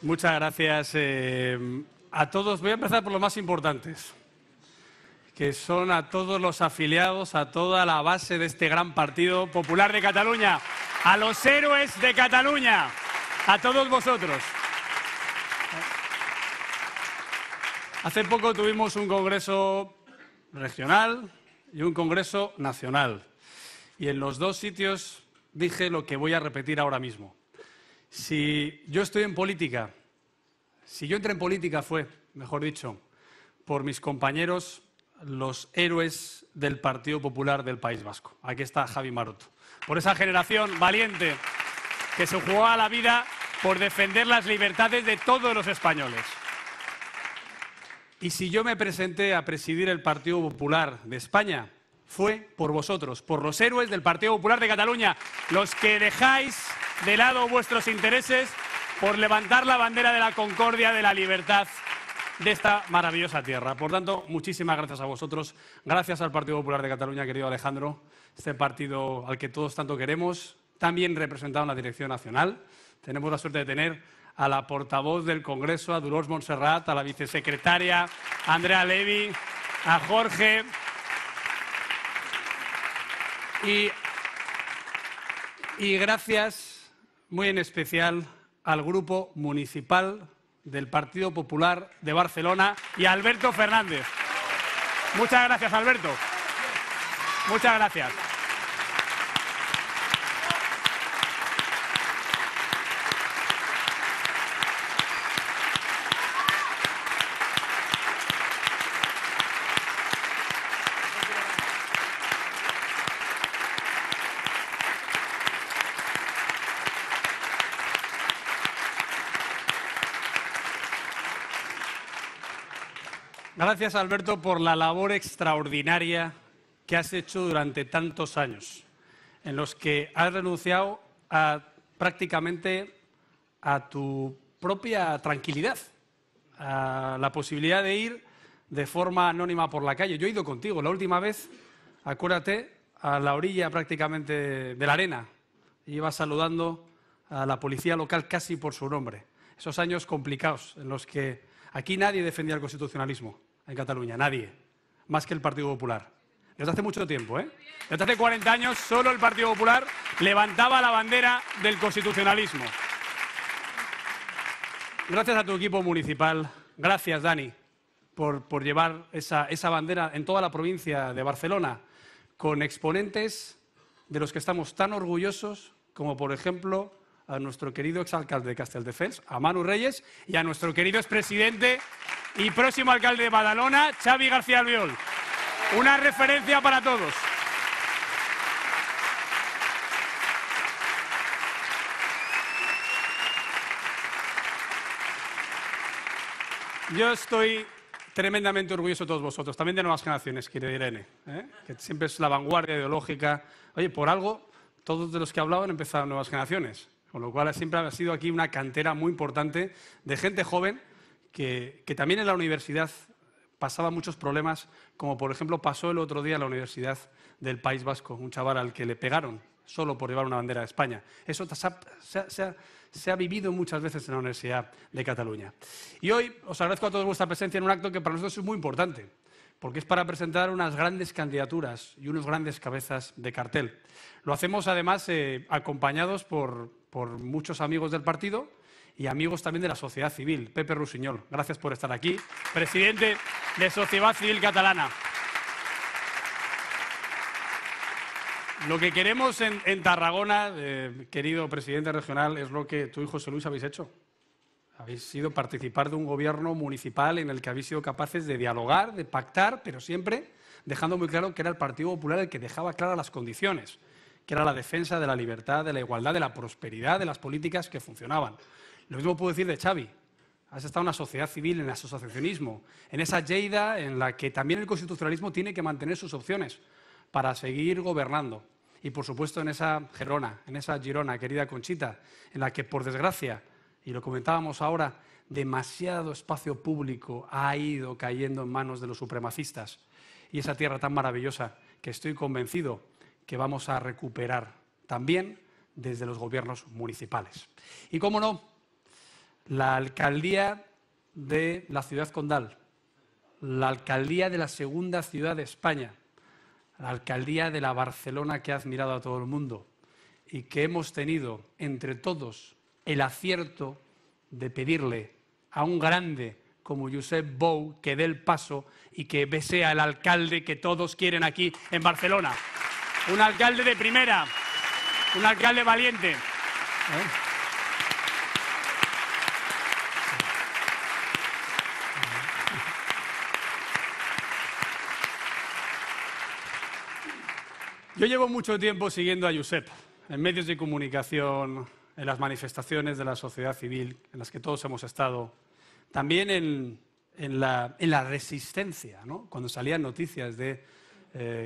Muchas gracias a todos. Voy a empezar por los más importantes, que son a todos los afiliados, a toda la base de este gran Partido Popular de Cataluña, a los héroes de Cataluña, a todos vosotros. Hace poco tuvimos un congreso regional y un congreso nacional. Y en los dos sitios dije lo que voy a repetir ahora mismo. Si yo estoy en política, si yo entré en política fue, mejor dicho, por mis compañeros, los héroes del Partido Popular del País Vasco. Aquí está Javi Maroto. Por esa generación valiente que se jugó a la vida por defender las libertades de todos los españoles. Y si yo me presenté a presidir el Partido Popular de España, fue por vosotros, por los héroes del Partido Popular de Cataluña, los que dejáis de lado vuestros intereses por levantar la bandera de la concordia, de la libertad de esta maravillosa tierra. Por tanto, muchísimas gracias a vosotros, gracias al Partido Popular de Cataluña, querido Alejandro, este partido al que todos tanto queremos, también representado en la dirección nacional. Tenemos la suerte de tener a la portavoz del Congreso, a Dolors Montserrat, a la vicesecretaria, a Andrea Levy, a Jorge y gracias muy en especial al Grupo Municipal del Partido Popular de Barcelona y a Alberto Fernández. Muchas gracias, Alberto. Muchas gracias. Gracias, Alberto, por la labor extraordinaria que has hecho durante tantos años, en los que has renunciado prácticamente a tu propia tranquilidad, a la posibilidad de ir de forma anónima por la calle. Yo he ido contigo la última vez, acuérdate, a la orilla prácticamente de la arena. Ibas saludando a la policía local casi por su nombre. Esos años complicados en los que aquí nadie defendía el constitucionalismo en Cataluña, nadie, más que el Partido Popular. Desde hace mucho tiempo, Desde hace 40 años solo el Partido Popular levantaba la bandera del constitucionalismo. Gracias a tu equipo municipal, gracias, Dani, por llevar esa bandera en toda la provincia de Barcelona, con exponentes de los que estamos tan orgullosos, como por ejemplo a nuestro querido exalcalde de Castelldefels, a Manu Reyes, y a nuestro querido expresidente y próximo alcalde de Badalona, Xavi García Albiol. Una referencia para todos. Yo estoy tremendamente orgulloso de todos vosotros, también de Nuevas Generaciones, querida Irene, que siempre es la vanguardia ideológica. Oye, por algo, todos de los que hablaban empezaron Nuevas Generaciones, con lo cual siempre ha sido aquí una cantera muy importante de gente joven que también en la universidad pasaba muchos problemas, como por ejemplo pasó el otro día en la Universidad del País Vasco, un chaval al que le pegaron solo por llevar una bandera de España. Eso se ha vivido muchas veces en la Universidad de Cataluña. Y hoy os agradezco a todos vuestra presencia en un acto que para nosotros es muy importante, porque es para presentar unas grandes candidaturas y unos grandes cabezas de cartel. Lo hacemos además acompañados por muchos amigos del partido y amigos también de la sociedad civil. Pepe Rusiñol, gracias por estar aquí, presidente de Sociedad Civil Catalana. Lo que queremos en Tarragona, querido presidente regional, es lo que tú y José Luis habéis hecho. Habéis sido participar de un gobierno municipal en el que habéis sido capaces de dialogar, de pactar, pero siempre dejando muy claro que era el Partido Popular el que dejaba claras las condiciones, que era la defensa de la libertad, de la igualdad, de la prosperidad, de las políticas que funcionaban. Lo mismo puedo decir de Xavi. Has estado en la sociedad civil, en el asociacionismo, en esa lleida en la que también el constitucionalismo tiene que mantener sus opciones para seguir gobernando. Y, por supuesto, en esa Gerona, en esa Girona, querida Conchita, en la que, por desgracia, y lo comentábamos ahora, demasiado espacio público ha ido cayendo en manos de los supremacistas. Y esa tierra tan maravillosa que estoy convencido que vamos a recuperar también desde los gobiernos municipales. Y, cómo no, la alcaldía de la ciudad condal, la alcaldía de la segunda ciudad de España, la alcaldía de la Barcelona que ha admirado a todo el mundo y que hemos tenido entre todos el acierto de pedirle a un grande como Josep Bou que dé el paso y que sea el alcalde que todos quieren aquí en Barcelona. Un alcalde de primera, un alcalde valiente. Yo llevo mucho tiempo siguiendo a Josep en medios de comunicación, en las manifestaciones de la sociedad civil en las que todos hemos estado, también en la resistencia, ¿no? Cuando salían noticias de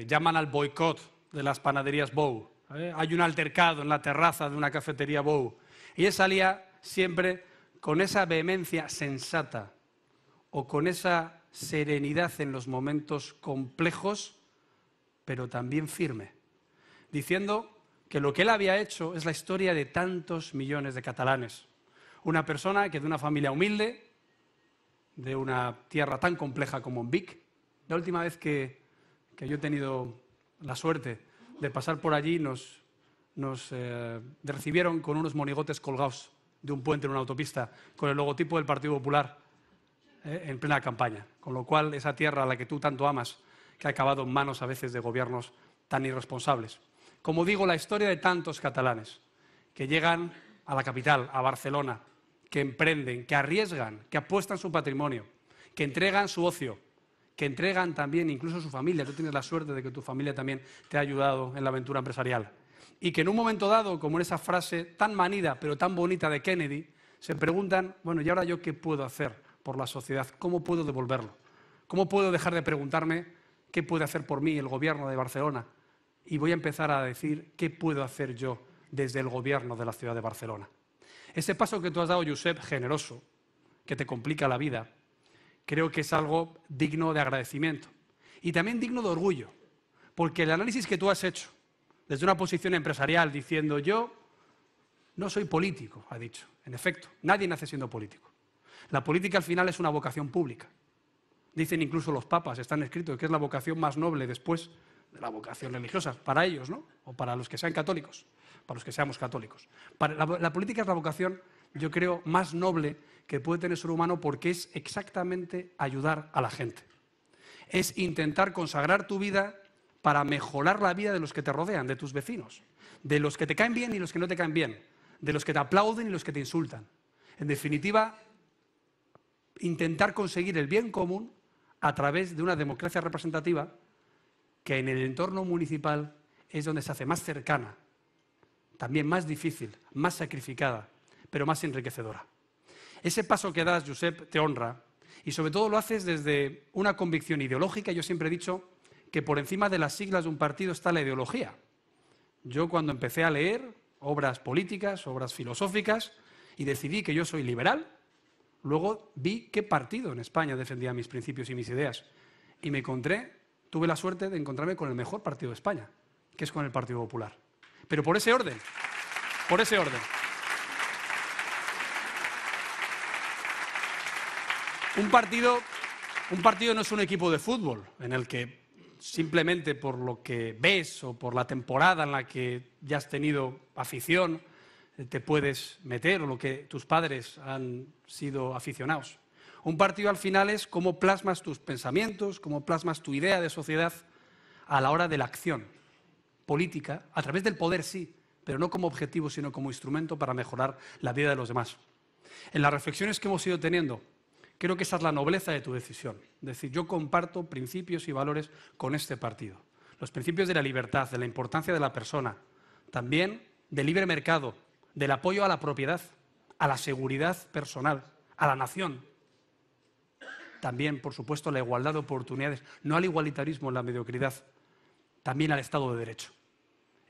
llaman al boicot de las panaderías Bou, hay un altercado en la terraza de una cafetería Bou, y él salía siempre con esa vehemencia sensata o con esa serenidad en los momentos complejos, pero también firme, diciendo que lo que él había hecho es la historia de tantos millones de catalanes. Una persona que de una familia humilde, de una tierra tan compleja como Vic. La última vez que yo he tenido la suerte de pasar por allí, nos recibieron con unos monigotes colgados de un puente en una autopista, con el logotipo del Partido Popular, en plena campaña. Con lo cual, esa tierra a la que tú tanto amas, que ha acabado en manos a veces de gobiernos tan irresponsables. Como digo, la historia de tantos catalanes que llegan a la capital, a Barcelona, que emprenden, que arriesgan, que apuestan su patrimonio, que entregan su ocio, que entregan también incluso su familia. Tú tienes la suerte de que tu familia también te ha ayudado en la aventura empresarial. Y que en un momento dado, como en esa frase tan manida pero tan bonita de Kennedy, se preguntan, bueno, ¿y ahora yo qué puedo hacer por la sociedad? ¿Cómo puedo devolverlo? ¿Cómo puedo dejar de preguntarme qué puede hacer por mí el gobierno de Barcelona? Y voy a empezar a decir qué puedo hacer yo desde el gobierno de la ciudad de Barcelona. Ese paso que tú has dado, Josep, generoso, que te complica la vida, creo que es algo digno de agradecimiento y también digno de orgullo, porque el análisis que tú has hecho desde una posición empresarial diciendo yo no soy político, ha dicho. En efecto, nadie nace siendo político. La política al final es una vocación pública. Dicen incluso los papas, están escritos, que es la vocación más noble después de la vocación religiosa, para ellos, ¿no? O para los que sean católicos, para los que seamos católicos. La política es la vocación, yo creo, más noble que puede tener el ser humano porque es exactamente ayudar a la gente. Es intentar consagrar tu vida para mejorar la vida de los que te rodean, de tus vecinos, de los que te caen bien y los que no te caen bien, de los que te aplauden y los que te insultan. En definitiva, intentar conseguir el bien común a través de una democracia representativa que en el entorno municipal es donde se hace más cercana, también más difícil, más sacrificada, pero más enriquecedora. Ese paso que das, Josep, te honra y sobre todo lo haces desde una convicción ideológica. Yo siempre he dicho que por encima de las siglas de un partido está la ideología. Yo cuando empecé a leer obras políticas, obras filosóficas y decidí que yo soy liberal, luego vi qué partido en España defendía mis principios y mis ideas y tuve la suerte de encontrarme con el mejor partido de España, que es con el Partido Popular. Pero por ese orden, por ese orden. Un partido no es un equipo de fútbol en el que simplemente por lo que ves o por la temporada en la que ya has tenido afición te puedes meter o lo que tus padres han sido aficionados. Un partido al final es cómo plasmas tus pensamientos, cómo plasmas tu idea de sociedad a la hora de la acción política, a través del poder sí, pero no como objetivo, sino como instrumento para mejorar la vida de los demás. En las reflexiones que hemos ido teniendo, creo que esa es la nobleza de tu decisión. Es decir, yo comparto principios y valores con este partido. Los principios de la libertad, de la importancia de la persona, también del libre mercado, del apoyo a la propiedad, a la seguridad personal, a la nación. También, por supuesto, la igualdad de oportunidades, no al igualitarismo en la mediocridad, también al Estado de Derecho.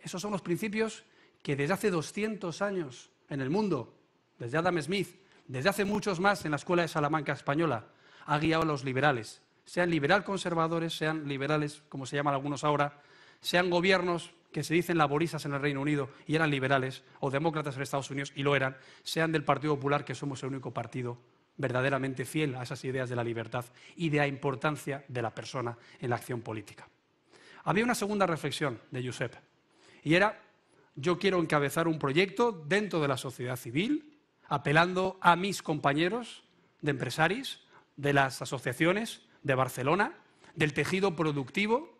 Esos son los principios que desde hace 200 años en el mundo, desde Adam Smith, desde hace muchos más en la Escuela de Salamanca española, ha guiado a los liberales, sean liberal conservadores, sean liberales, como se llaman algunos ahora, sean gobiernos que se dicen laboristas en el Reino Unido y eran liberales, o demócratas en Estados Unidos y lo eran, sean del Partido Popular, que somos el único partido verdaderamente fiel a esas ideas de la libertad y de la importancia de la persona en la acción política. Había una segunda reflexión de Josep, y era: yo quiero encabezar un proyecto dentro de la sociedad civil, apelando a mis compañeros de empresarios, de las asociaciones de Barcelona, del tejido productivo,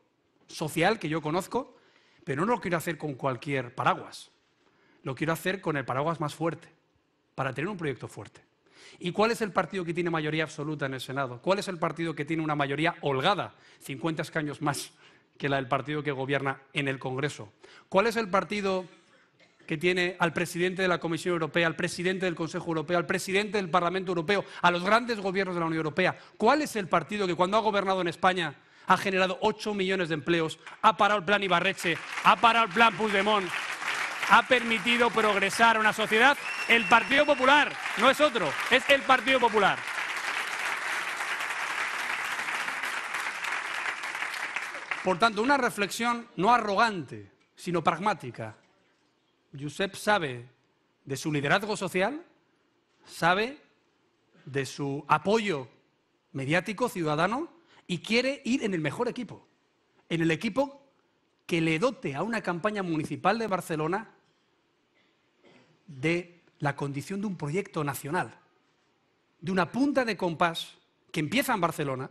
social que yo conozco, pero no lo quiero hacer con cualquier paraguas. Lo quiero hacer con el paraguas más fuerte, para tener un proyecto fuerte. ¿Y cuál es el partido que tiene mayoría absoluta en el Senado? ¿Cuál es el partido que tiene una mayoría holgada, 50 escaños más que la del partido que gobierna en el Congreso? ¿Cuál es el partido que tiene al presidente de la Comisión Europea, al presidente del Consejo Europeo, al presidente del Parlamento Europeo, a los grandes gobiernos de la Unión Europea? ¿Cuál es el partido que cuando ha gobernado en España ha generado 8 millones de empleos, ha parado el plan Ibarretxe, ha parado el plan Puigdemont, ha permitido progresar a una sociedad? El Partido Popular, no es otro, es el Partido Popular. Por tanto, una reflexión no arrogante, sino pragmática. Josep sabe de su liderazgo social, sabe de su apoyo mediático ciudadano y quiere ir en el mejor equipo, en el equipo que le dote a una campaña municipal de Barcelona de la condición de un proyecto nacional, de una punta de compás que empieza en Barcelona,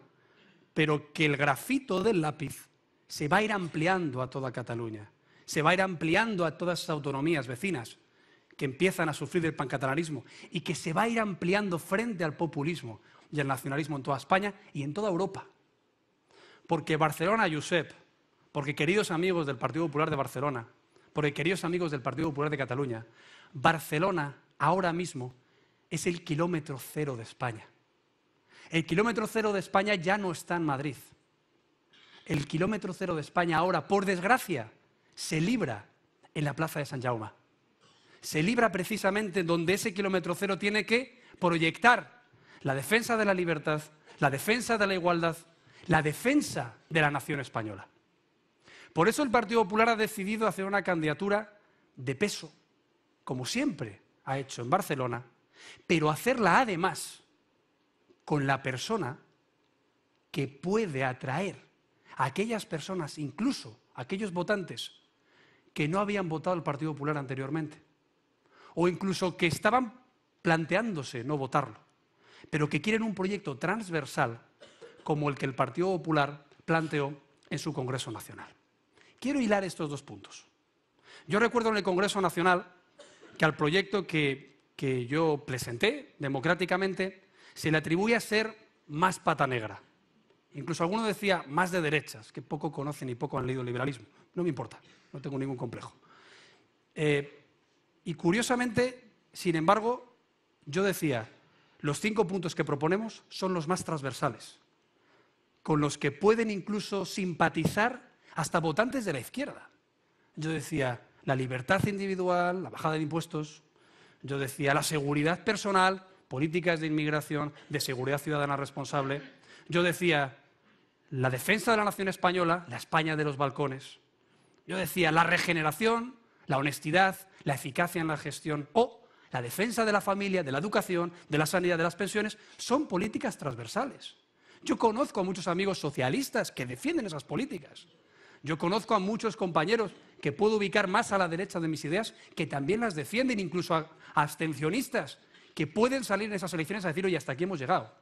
pero que el grafito del lápiz se va a ir ampliando a toda Cataluña, se va a ir ampliando a todas esas autonomías vecinas que empiezan a sufrir del pancatalanismo y que se va a ir ampliando frente al populismo y al nacionalismo en toda España y en toda Europa. Porque Barcelona, Josep, porque queridos amigos del Partido Popular de Barcelona, porque queridos amigos del Partido Popular de Cataluña, Barcelona ahora mismo es el kilómetro cero de España. El kilómetro cero de España ya no está en Madrid. El kilómetro cero de España ahora, por desgracia, se libra en la Plaza de Sant Jaume. Se libra precisamente donde ese kilómetro cero tiene que proyectar la defensa de la libertad, la defensa de la igualdad, la defensa de la nación española. Por eso el Partido Popular ha decidido hacer una candidatura de peso, como siempre ha hecho en Barcelona, pero hacerla además con la persona que puede atraer a aquellas personas, incluso a aquellos votantes que no habían votado al Partido Popular anteriormente, o incluso que estaban planteándose no votarlo, pero que quieren un proyecto transversal como el que el Partido Popular planteó en su Congreso Nacional. Quiero hilar estos dos puntos. Yo recuerdo en el Congreso Nacional que al proyecto que yo presenté democráticamente se le atribuye a ser más pata negra. Incluso alguno decía más de derechas, que poco conocen y poco han leído el liberalismo. No me importa, no tengo ningún complejo. Y curiosamente, sin embargo, yo decía, los 5 puntos que proponemos son los más transversales, con los que pueden incluso simpatizar hasta votantes de la izquierda. Yo decía, la libertad individual, la bajada de impuestos. Yo decía, la seguridad personal, políticas de inmigración, de seguridad ciudadana responsable. Yo decía, la defensa de la nación española, la España de los balcones. Yo decía, la regeneración, la honestidad, la eficacia en la gestión o la defensa de la familia, de la educación, de la sanidad, de las pensiones, son políticas transversales. Yo conozco a muchos amigos socialistas que defienden esas políticas. Yo conozco a muchos compañeros que puedo ubicar más a la derecha de mis ideas que también las defienden, incluso a abstencionistas que pueden salir en esas elecciones a decir, oye, hasta aquí hemos llegado.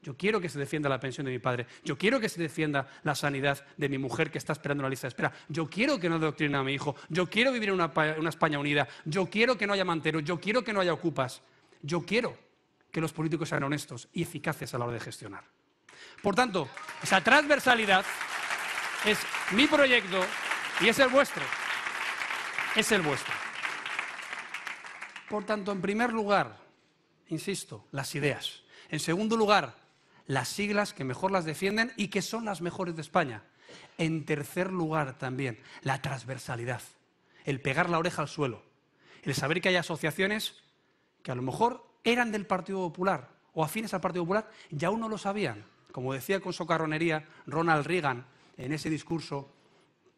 Yo quiero que se defienda la pensión de mi padre, yo quiero que se defienda la sanidad de mi mujer que está esperando en la lista de espera, yo quiero que no adoctrinen a mi hijo, yo quiero vivir en una España unida, yo quiero que no haya manteros, yo quiero que no haya ocupas, yo quiero que los políticos sean honestos y eficaces a la hora de gestionar. Por tanto, esa transversalidad es mi proyecto y es el vuestro. Es el vuestro. Por tanto, en primer lugar, insisto, las ideas. En segundo lugar, las siglas que mejor las defienden y que son las mejores de España. En tercer lugar también, la transversalidad, el pegar la oreja al suelo, el saber que hay asociaciones que a lo mejor eran del Partido Popular o afines al Partido Popular y aún no lo sabían. Como decía con socarronería Ronald Reagan en ese discurso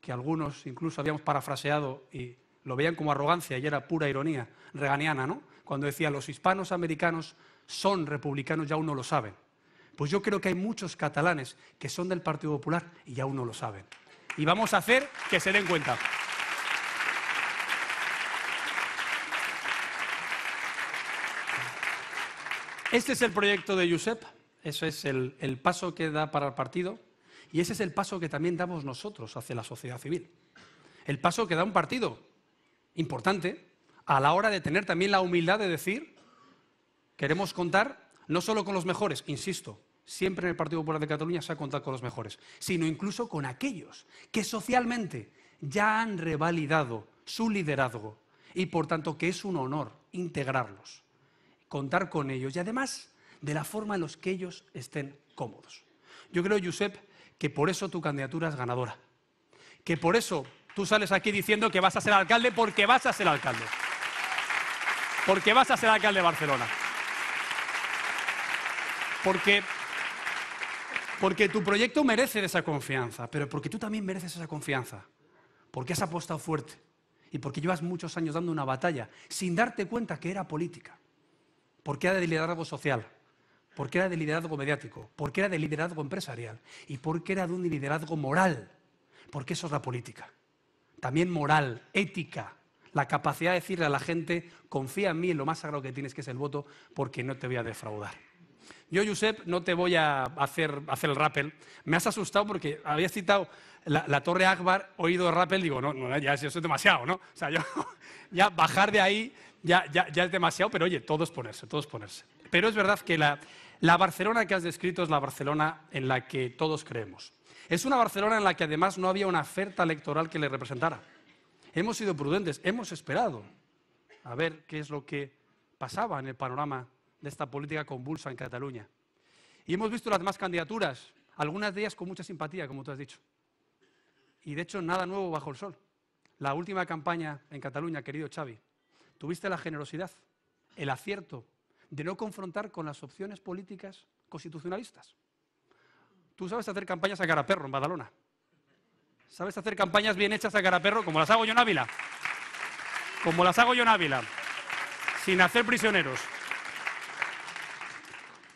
que algunos incluso habíamos parafraseado y lo veían como arrogancia y era pura ironía reganiana, ¿no? Cuando decía los hispanos americanos son republicanos y aún no lo saben. Pues yo creo que hay muchos catalanes que son del Partido Popular y aún no lo saben. Y vamos a hacer que se den cuenta. Este es el proyecto de Josep, ese es el paso que da para el partido y ese es el paso que también damos nosotros hacia la sociedad civil. El paso que da un partido importante a la hora de tener también la humildad de decir queremos contar no solo con los mejores, insisto, siempre en el Partido Popular de Cataluña se ha contado con los mejores, sino incluso con aquellos que socialmente ya han revalidado su liderazgo y por tanto que es un honor integrarlos, contar con ellos y además de la forma en la que ellos estén cómodos. Yo creo, Josep, que por eso tu candidatura es ganadora, que por eso tú sales aquí diciendo que vas a ser alcalde porque vas a ser alcalde, porque vas a ser alcalde de Barcelona. Porque tu proyecto merece de esa confianza, pero porque tú también mereces esa confianza, porque has apostado fuerte y porque llevas muchos años dando una batalla sin darte cuenta que era política, porque era de liderazgo social, porque era de liderazgo mediático, porque era de liderazgo empresarial y porque era de un liderazgo moral, porque eso es la política. También moral, ética, la capacidad de decirle a la gente confía en mí en lo más sagrado que tienes, que es el voto, porque no te voy a defraudar. Yo, Josep, no te voy a hacer el rappel. Me has asustado porque habías citado la Torre Akbar, oído de rappel, digo, no, ya eso es demasiado, ¿no? O sea, yo ya bajar de ahí ya es demasiado, pero oye, todo es ponerse. Pero es verdad que la Barcelona que has descrito es la Barcelona en la que todos creemos. Es una Barcelona en la que además no había una oferta electoral que le representara. Hemos sido prudentes, hemos esperado a ver qué es lo que pasaba en el panorama de esta política convulsa en Cataluña. Y hemos visto las demás candidaturas, algunas de ellas con mucha simpatía, como tú has dicho. Y de hecho, nada nuevo bajo el sol. La última campaña en Cataluña, querido Xavi, tuviste la generosidad, el acierto de no confrontar con las opciones políticas constitucionalistas. Tú sabes hacer campañas a cara perro en Badalona. Sabes hacer campañas bien hechas a cara perro, como las hago yo en Ávila. Como las hago yo en Ávila, sin hacer prisioneros.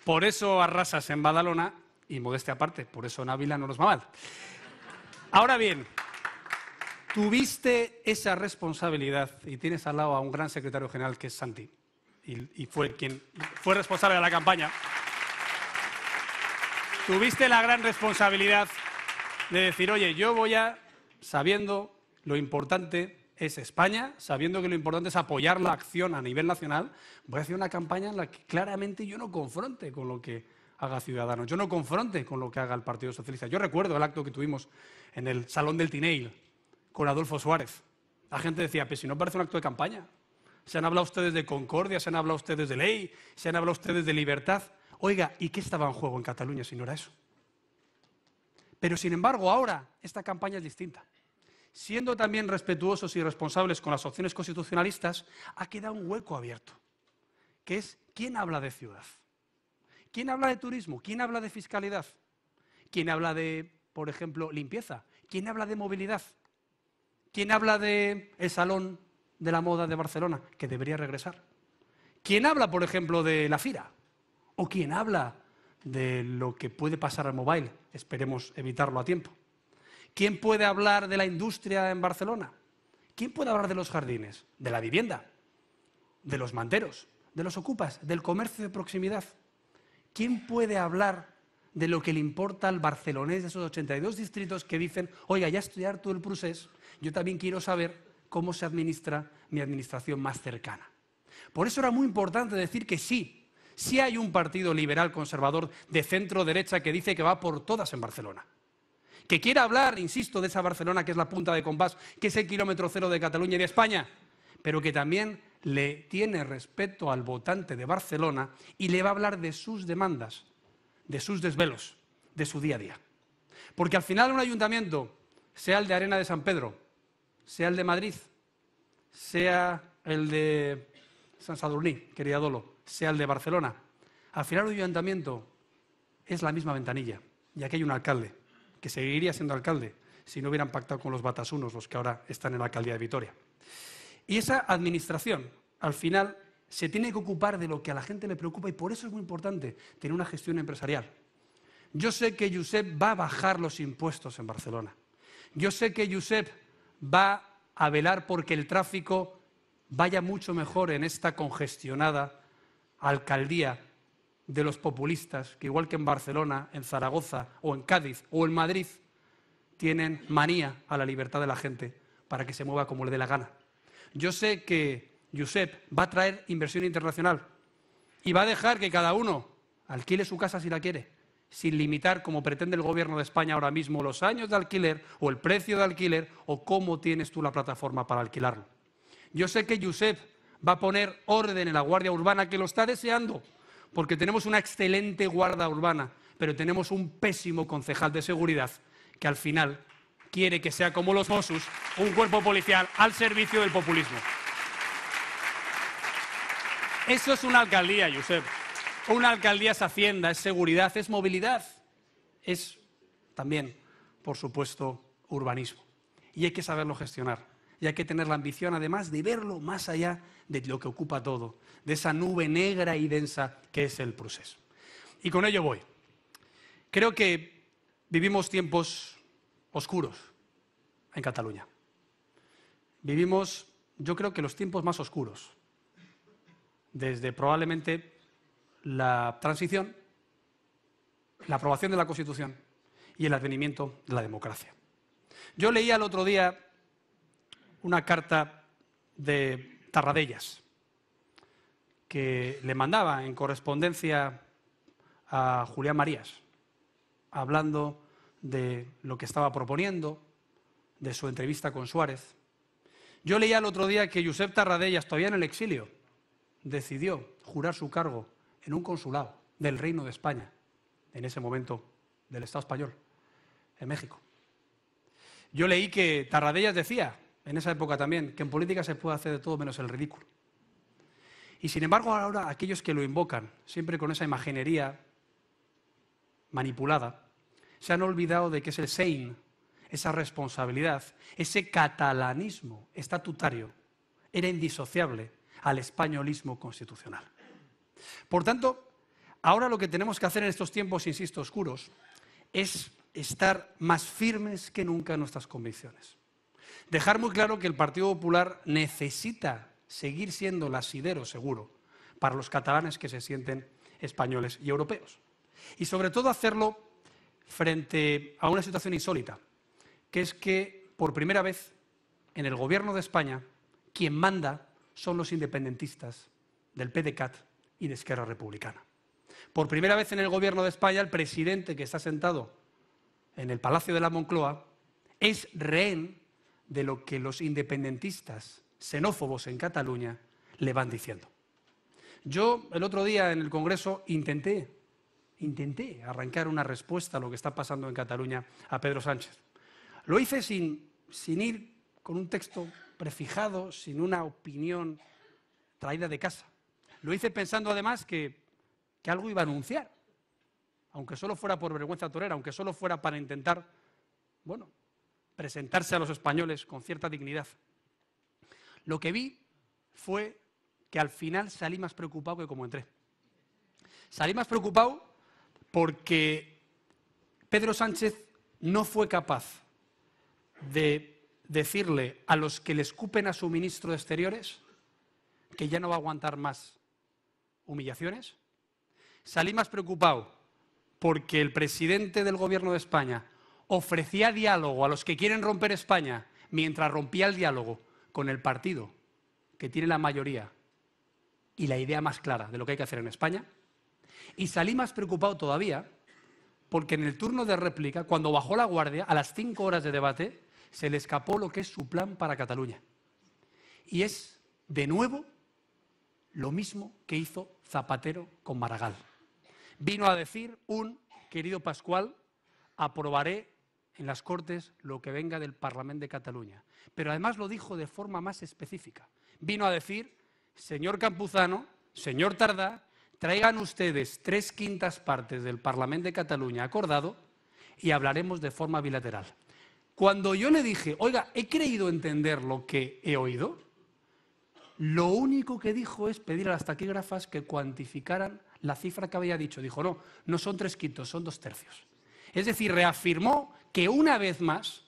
Por eso arrasas en Badalona, y modestia aparte, por eso en Ávila no nos va mal. Ahora bien, tuviste esa responsabilidad y tienes al lado a un gran secretario general que es Santi, y fue quien fue responsable de la campaña. Tuviste la gran responsabilidad de decir, oye, yo voy a, sabiendo lo importante es España, sabiendo que lo importante es apoyar la acción a nivel nacional, voy a hacer una campaña en la que claramente yo no confronte con lo que haga Ciudadanos, yo no confronte con lo que haga el Partido Socialista. Yo recuerdo el acto que tuvimos en el Salón del Tinell con Adolfo Suárez. La gente decía, pero si no parece un acto de campaña. Se han hablado ustedes de concordia, se han hablado ustedes de ley, se han hablado ustedes de libertad. Oiga, ¿y qué estaba en juego en Cataluña si no era eso? Pero sin embargo ahora esta campaña es distinta. Siendo también respetuosos y responsables con las opciones constitucionalistas, ha quedado un hueco abierto, que es ¿quién habla de ciudad? ¿Quién habla de turismo? ¿Quién habla de fiscalidad? ¿Quién habla de, por ejemplo, limpieza? ¿Quién habla de movilidad? ¿Quién habla del Salón de la Moda de Barcelona, que debería regresar? ¿Quién habla, por ejemplo, de la Fira? ¿O quién habla de lo que puede pasar al mobile? Esperemos evitarlo a tiempo. ¿Quién puede hablar de la industria en Barcelona? ¿Quién puede hablar de los jardines? ¿De la vivienda? ¿De los manteros? ¿De los ocupas? ¿Del comercio de proximidad? ¿Quién puede hablar de lo que le importa al barcelonés de esos 82 distritos que dicen, oiga, ya estoy harto del procés, yo también quiero saber cómo se administra mi administración más cercana? Por eso era muy importante decir que sí hay un partido liberal conservador de centro-derecha que dice que va por todas en Barcelona. Que quiera hablar, insisto, de esa Barcelona que es la punta de compás, que es el kilómetro cero de Cataluña y de España, pero que también le tiene respeto al votante de Barcelona y le va a hablar de sus demandas, de sus desvelos, de su día a día. Porque al final un ayuntamiento, sea el de Arena de San Pedro, sea el de Madrid, sea el de Sant Sadurní, querida Dolo, sea el de Barcelona, al final un ayuntamiento es la misma ventanilla y aquí hay un alcalde que seguiría siendo alcalde si no hubieran pactado con los batasunos, los que ahora están en la alcaldía de Vitoria. Y esa administración, al final, se tiene que ocupar de lo que a la gente le preocupa y por eso es muy importante tener una gestión empresarial. Yo sé que Josep va a bajar los impuestos en Barcelona. Yo sé que Josep va a velar porque el tráfico vaya mucho mejor en esta congestionada alcaldía de los populistas, que igual que en Barcelona, en Zaragoza o en Cádiz o en Madrid, tienen manía a la libertad de la gente para que se mueva como le dé la gana. Yo sé que Josep va a traer inversión internacional y va a dejar que cada uno alquile su casa si la quiere, sin limitar, como pretende el Gobierno de España ahora mismo, los años de alquiler o el precio de alquiler o cómo tienes tú la plataforma para alquilarlo. Yo sé que Josep va a poner orden en la Guardia Urbana, que lo está deseando, porque tenemos una excelente Guardia Urbana, pero tenemos un pésimo concejal de seguridad que al final quiere que sea como los Mossos, un cuerpo policial al servicio del populismo. Eso es una alcaldía, Josep. Una alcaldía es hacienda, es seguridad, es movilidad. Es también, por supuesto, urbanismo. Y hay que saberlo gestionar. Y hay que tener la ambición, además, de verlo más allá de lo que ocupa todo, de esa nube negra y densa que es el procés. Y con ello voy. Creo que vivimos tiempos oscuros en Cataluña. Vivimos, yo creo que los tiempos más oscuros, desde probablemente la transición, la aprobación de la Constitución y el advenimiento de la democracia. Yo leía el otro día una carta de Tarradellas que le mandaba en correspondencia a Julián Marías, hablando de lo que estaba proponiendo, de su entrevista con Suárez. Yo leía el otro día que Josep Tarradellas, todavía en el exilio, decidió jurar su cargo en un consulado del Reino de España, en ese momento del Estado español, en México. Yo leí que Tarradellas decía, en esa época también, que en política se puede hacer de todo menos el ridículo. Y sin embargo ahora aquellos que lo invocan, siempre con esa imaginería manipulada, se han olvidado de que ese Sein, esa responsabilidad, ese catalanismo estatutario, era indisociable al españolismo constitucional. Por tanto, ahora lo que tenemos que hacer en estos tiempos, insisto, oscuros, es estar más firmes que nunca en nuestras convicciones. Dejar muy claro que el Partido Popular necesita seguir siendo el asidero seguro para los catalanes que se sienten españoles y europeos. Y sobre todo hacerlo frente a una situación insólita, que es que por primera vez en el Gobierno de España quien manda son los independentistas del PDeCAT y de Esquerra Republicana. Por primera vez en el Gobierno de España el presidente que está sentado en el Palacio de la Moncloa es rehén de lo que los independentistas xenófobos en Cataluña le van diciendo. Yo el otro día en el Congreso intenté arrancar una respuesta a lo que está pasando en Cataluña a Pedro Sánchez. Lo hice sin ir con un texto prefijado, sin una opinión traída de casa. Lo hice pensando además que algo iba a anunciar, aunque solo fuera por vergüenza torera, aunque solo fuera para intentar, bueno, presentarse a los españoles con cierta dignidad. Lo que vi fue que al final salí más preocupado que como entré. Salí más preocupado porque Pedro Sánchez no fue capaz de decirle a los que le escupen a su ministro de Exteriores que ya no va a aguantar más humillaciones. Salí más preocupado porque el presidente del Gobierno de España ofrecía diálogo a los que quieren romper España mientras rompía el diálogo con el partido que tiene la mayoría y la idea más clara de lo que hay que hacer en España. Y salí más preocupado todavía porque en el turno de réplica, cuando bajó la guardia, a las 5 horas de debate, se le escapó lo que es su plan para Cataluña. Y es, de nuevo, lo mismo que hizo Zapatero con Maragall. Vino a decir querido Pascual, aprobaré en las Cortes lo que venga del Parlament de Cataluña. Pero además lo dijo de forma más específica. Vino a decir, señor Campuzano, señor Tardá, traigan ustedes 3/5 partes del Parlament de Cataluña acordado y hablaremos de forma bilateral. Cuando yo le dije, oiga, he creído entender lo que he oído, lo único que dijo es pedir a las taquígrafas que cuantificaran la cifra que había dicho. Dijo, no, no son 3/5, son 2/3. Es decir, reafirmó que una vez más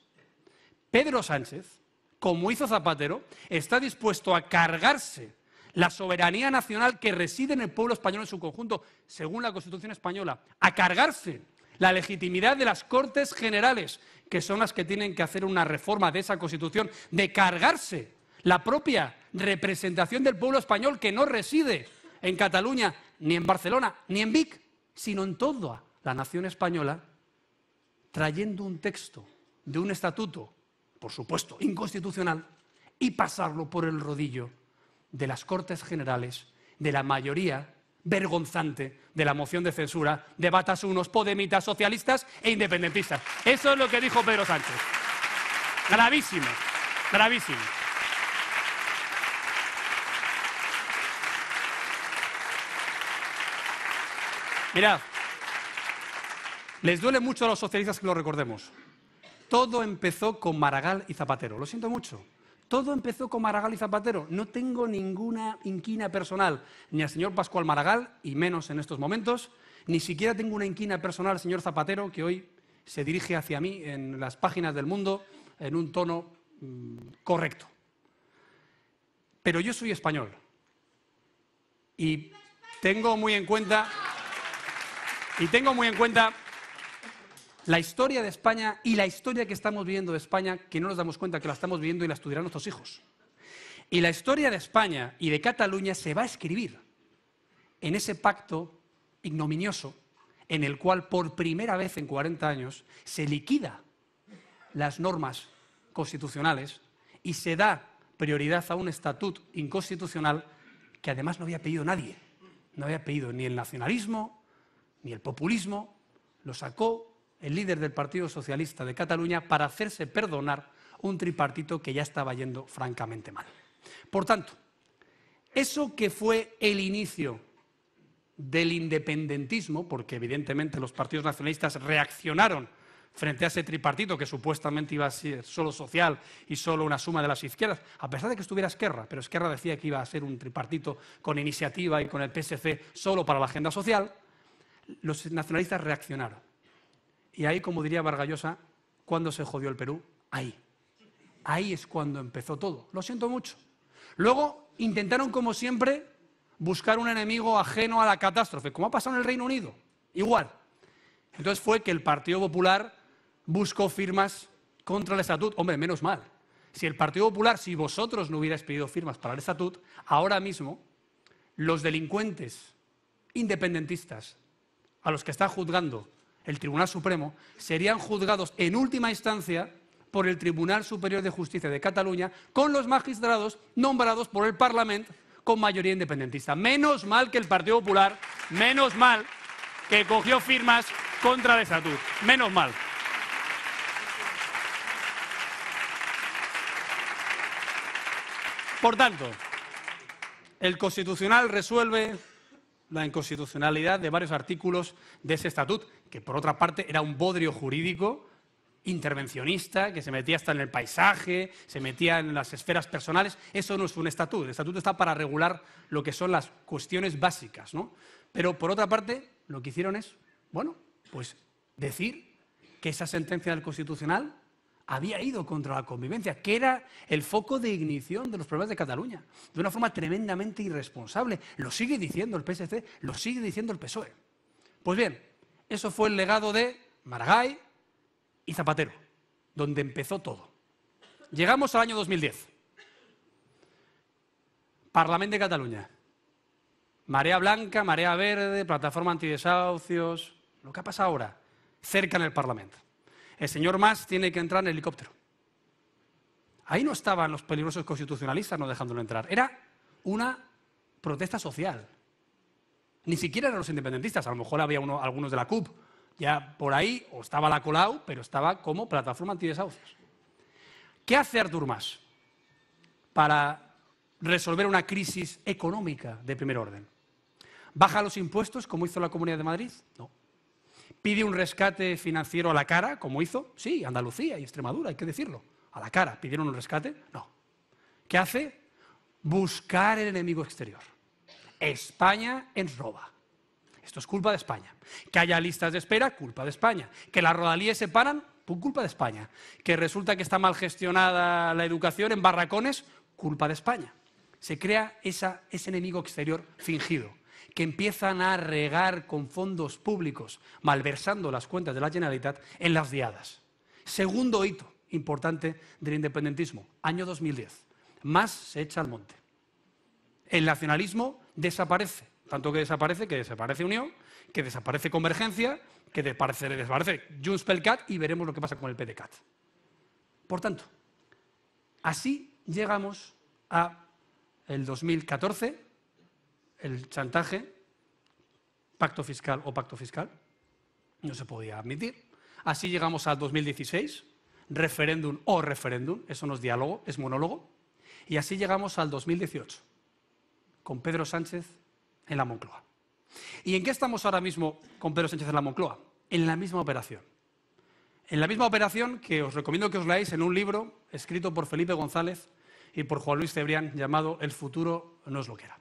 Pedro Sánchez, como hizo Zapatero, está dispuesto a cargarse la soberanía nacional que reside en el pueblo español en su conjunto, según la Constitución española, a cargarse la legitimidad de las Cortes Generales, que son las que tienen que hacer una reforma de esa Constitución, de cargarse la propia representación del pueblo español que no reside en Cataluña, ni en Barcelona, ni en Vic, sino en toda la nación española, trayendo un texto de un estatuto, por supuesto, inconstitucional, y pasarlo por el rodillo de las Cortes Generales, de la mayoría vergonzante de la moción de censura de batasunos, podemitas, socialistas e independentistas. Eso es lo que dijo Pedro Sánchez. Gravísimo, gravísimo. Mirad, les duele mucho a los socialistas que lo recordemos. Todo empezó con Maragall y Zapatero. Lo siento mucho. Todo empezó con Maragall y Zapatero. No tengo ninguna inquina personal ni al señor Pascual Maragall, y menos en estos momentos. Ni siquiera tengo una inquina personal al señor Zapatero, que hoy se dirige hacia mí en las páginas del Mundo en un tono correcto. Pero yo soy español y tengo muy en cuenta la historia de España y la historia que estamos viviendo de España, que no nos damos cuenta que la estamos viviendo y la estudiarán nuestros hijos. Y la historia de España y de Cataluña se va a escribir en ese pacto ignominioso en el cual por primera vez en 40 años se liquida las normas constitucionales y se da prioridad a un estatut inconstitucional que además no había pedido nadie. No había pedido ni el nacionalismo ni el populismo. Lo sacó el líder del Partido Socialista de Cataluña para hacerse perdonar un tripartito que ya estaba yendo francamente mal. Por tanto, eso que fue el inicio del independentismo, porque evidentemente los partidos nacionalistas reaccionaron frente a ese tripartito que supuestamente iba a ser solo social y solo una suma de las izquierdas, a pesar de que estuviera Esquerra, pero Esquerra decía que iba a ser un tripartito con Iniciativa y con el PSC solo para la agenda social, los nacionalistas reaccionaron. Y ahí, como diría Vargas Llosa, ¿cuándo se jodió el Perú? Ahí. Ahí es cuando empezó todo. Lo siento mucho. Luego intentaron, como siempre, buscar un enemigo ajeno a la catástrofe, como ha pasado en el Reino Unido. Igual. Entonces fue que el Partido Popular buscó firmas contra el Estatut. Hombre, menos mal. Si el Partido Popular, si vosotros no hubierais pedido firmas para el Estatut, ahora mismo los delincuentes independentistas a los que está juzgando el Tribunal Supremo serían juzgados en última instancia por el Tribunal Superior de Justicia de Cataluña con los magistrados nombrados por el Parlamento con mayoría independentista. Menos mal que el Partido Popular, menos mal que cogió firmas contra el Estatut. Menos mal. Por tanto, el Constitucional resuelve la inconstitucionalidad de varios artículos de ese estatut, que por otra parte era un bodrio jurídico intervencionista, que se metía hasta en el paisaje, se metía en las esferas personales. Eso no es un estatut. El estatut está para regular lo que son las cuestiones básicas, ¿no? Pero por otra parte, lo que hicieron es, bueno, pues decir que esa sentencia del Constitucional había ido contra la convivencia, que era el foco de ignición de los problemas de Cataluña, de una forma tremendamente irresponsable. Lo sigue diciendo el PSC, lo sigue diciendo el PSOE. Pues bien, eso fue el legado de Maragall y Zapatero, donde empezó todo. Llegamos al año 2010. Parlamento de Cataluña. Marea blanca, marea verde, plataforma antidesahucios. Lo que ha pasado ahora, cerca en el Parlamento. El señor Mas tiene que entrar en helicóptero. Ahí no estaban los peligrosos constitucionalistas no dejándolo entrar. Era una protesta social. Ni siquiera eran los independentistas. A lo mejor había algunos de la CUP ya por ahí, o estaba la Colau, pero estaba como plataforma antidesahucios. ¿Qué hace Artur Mas para resolver una crisis económica de primer orden? ¿Baja los impuestos como hizo la Comunidad de Madrid? No. ¿Pide un rescate financiero a la cara, como hizo? Sí, Andalucía y Extremadura, hay que decirlo. A la cara. ¿Pidieron un rescate? No. ¿Qué hace? Buscar el enemigo exterior. España ens roba. Esto es culpa de España. Que haya listas de espera, culpa de España. Que las rodalíes se paran, culpa de España. Que resulta que está mal gestionada la educación en barracones, culpa de España. Se crea ese enemigo exterior fingido, que empiezan a regar con fondos públicos, malversando las cuentas de la Generalitat en las diadas. Segundo hito importante del independentismo, año 2010. Más se echa al monte. El nacionalismo desaparece, tanto que desaparece Unión, que desaparece Convergencia, que desaparece Junts pel Cat y veremos lo que pasa con el PDeCAT. Por tanto, así llegamos a el 2014, el chantaje, pacto fiscal o pacto fiscal, no se podía admitir. Así llegamos al 2016, referéndum o referéndum, eso no es diálogo, es monólogo. Y así llegamos al 2018, con Pedro Sánchez en la Moncloa. ¿Y en qué estamos ahora mismo con Pedro Sánchez en la Moncloa? En la misma operación. En la misma operación que os recomiendo que os leáis en un libro escrito por Felipe González y por Juan Luis Cebrián llamado El futuro no es lo que era,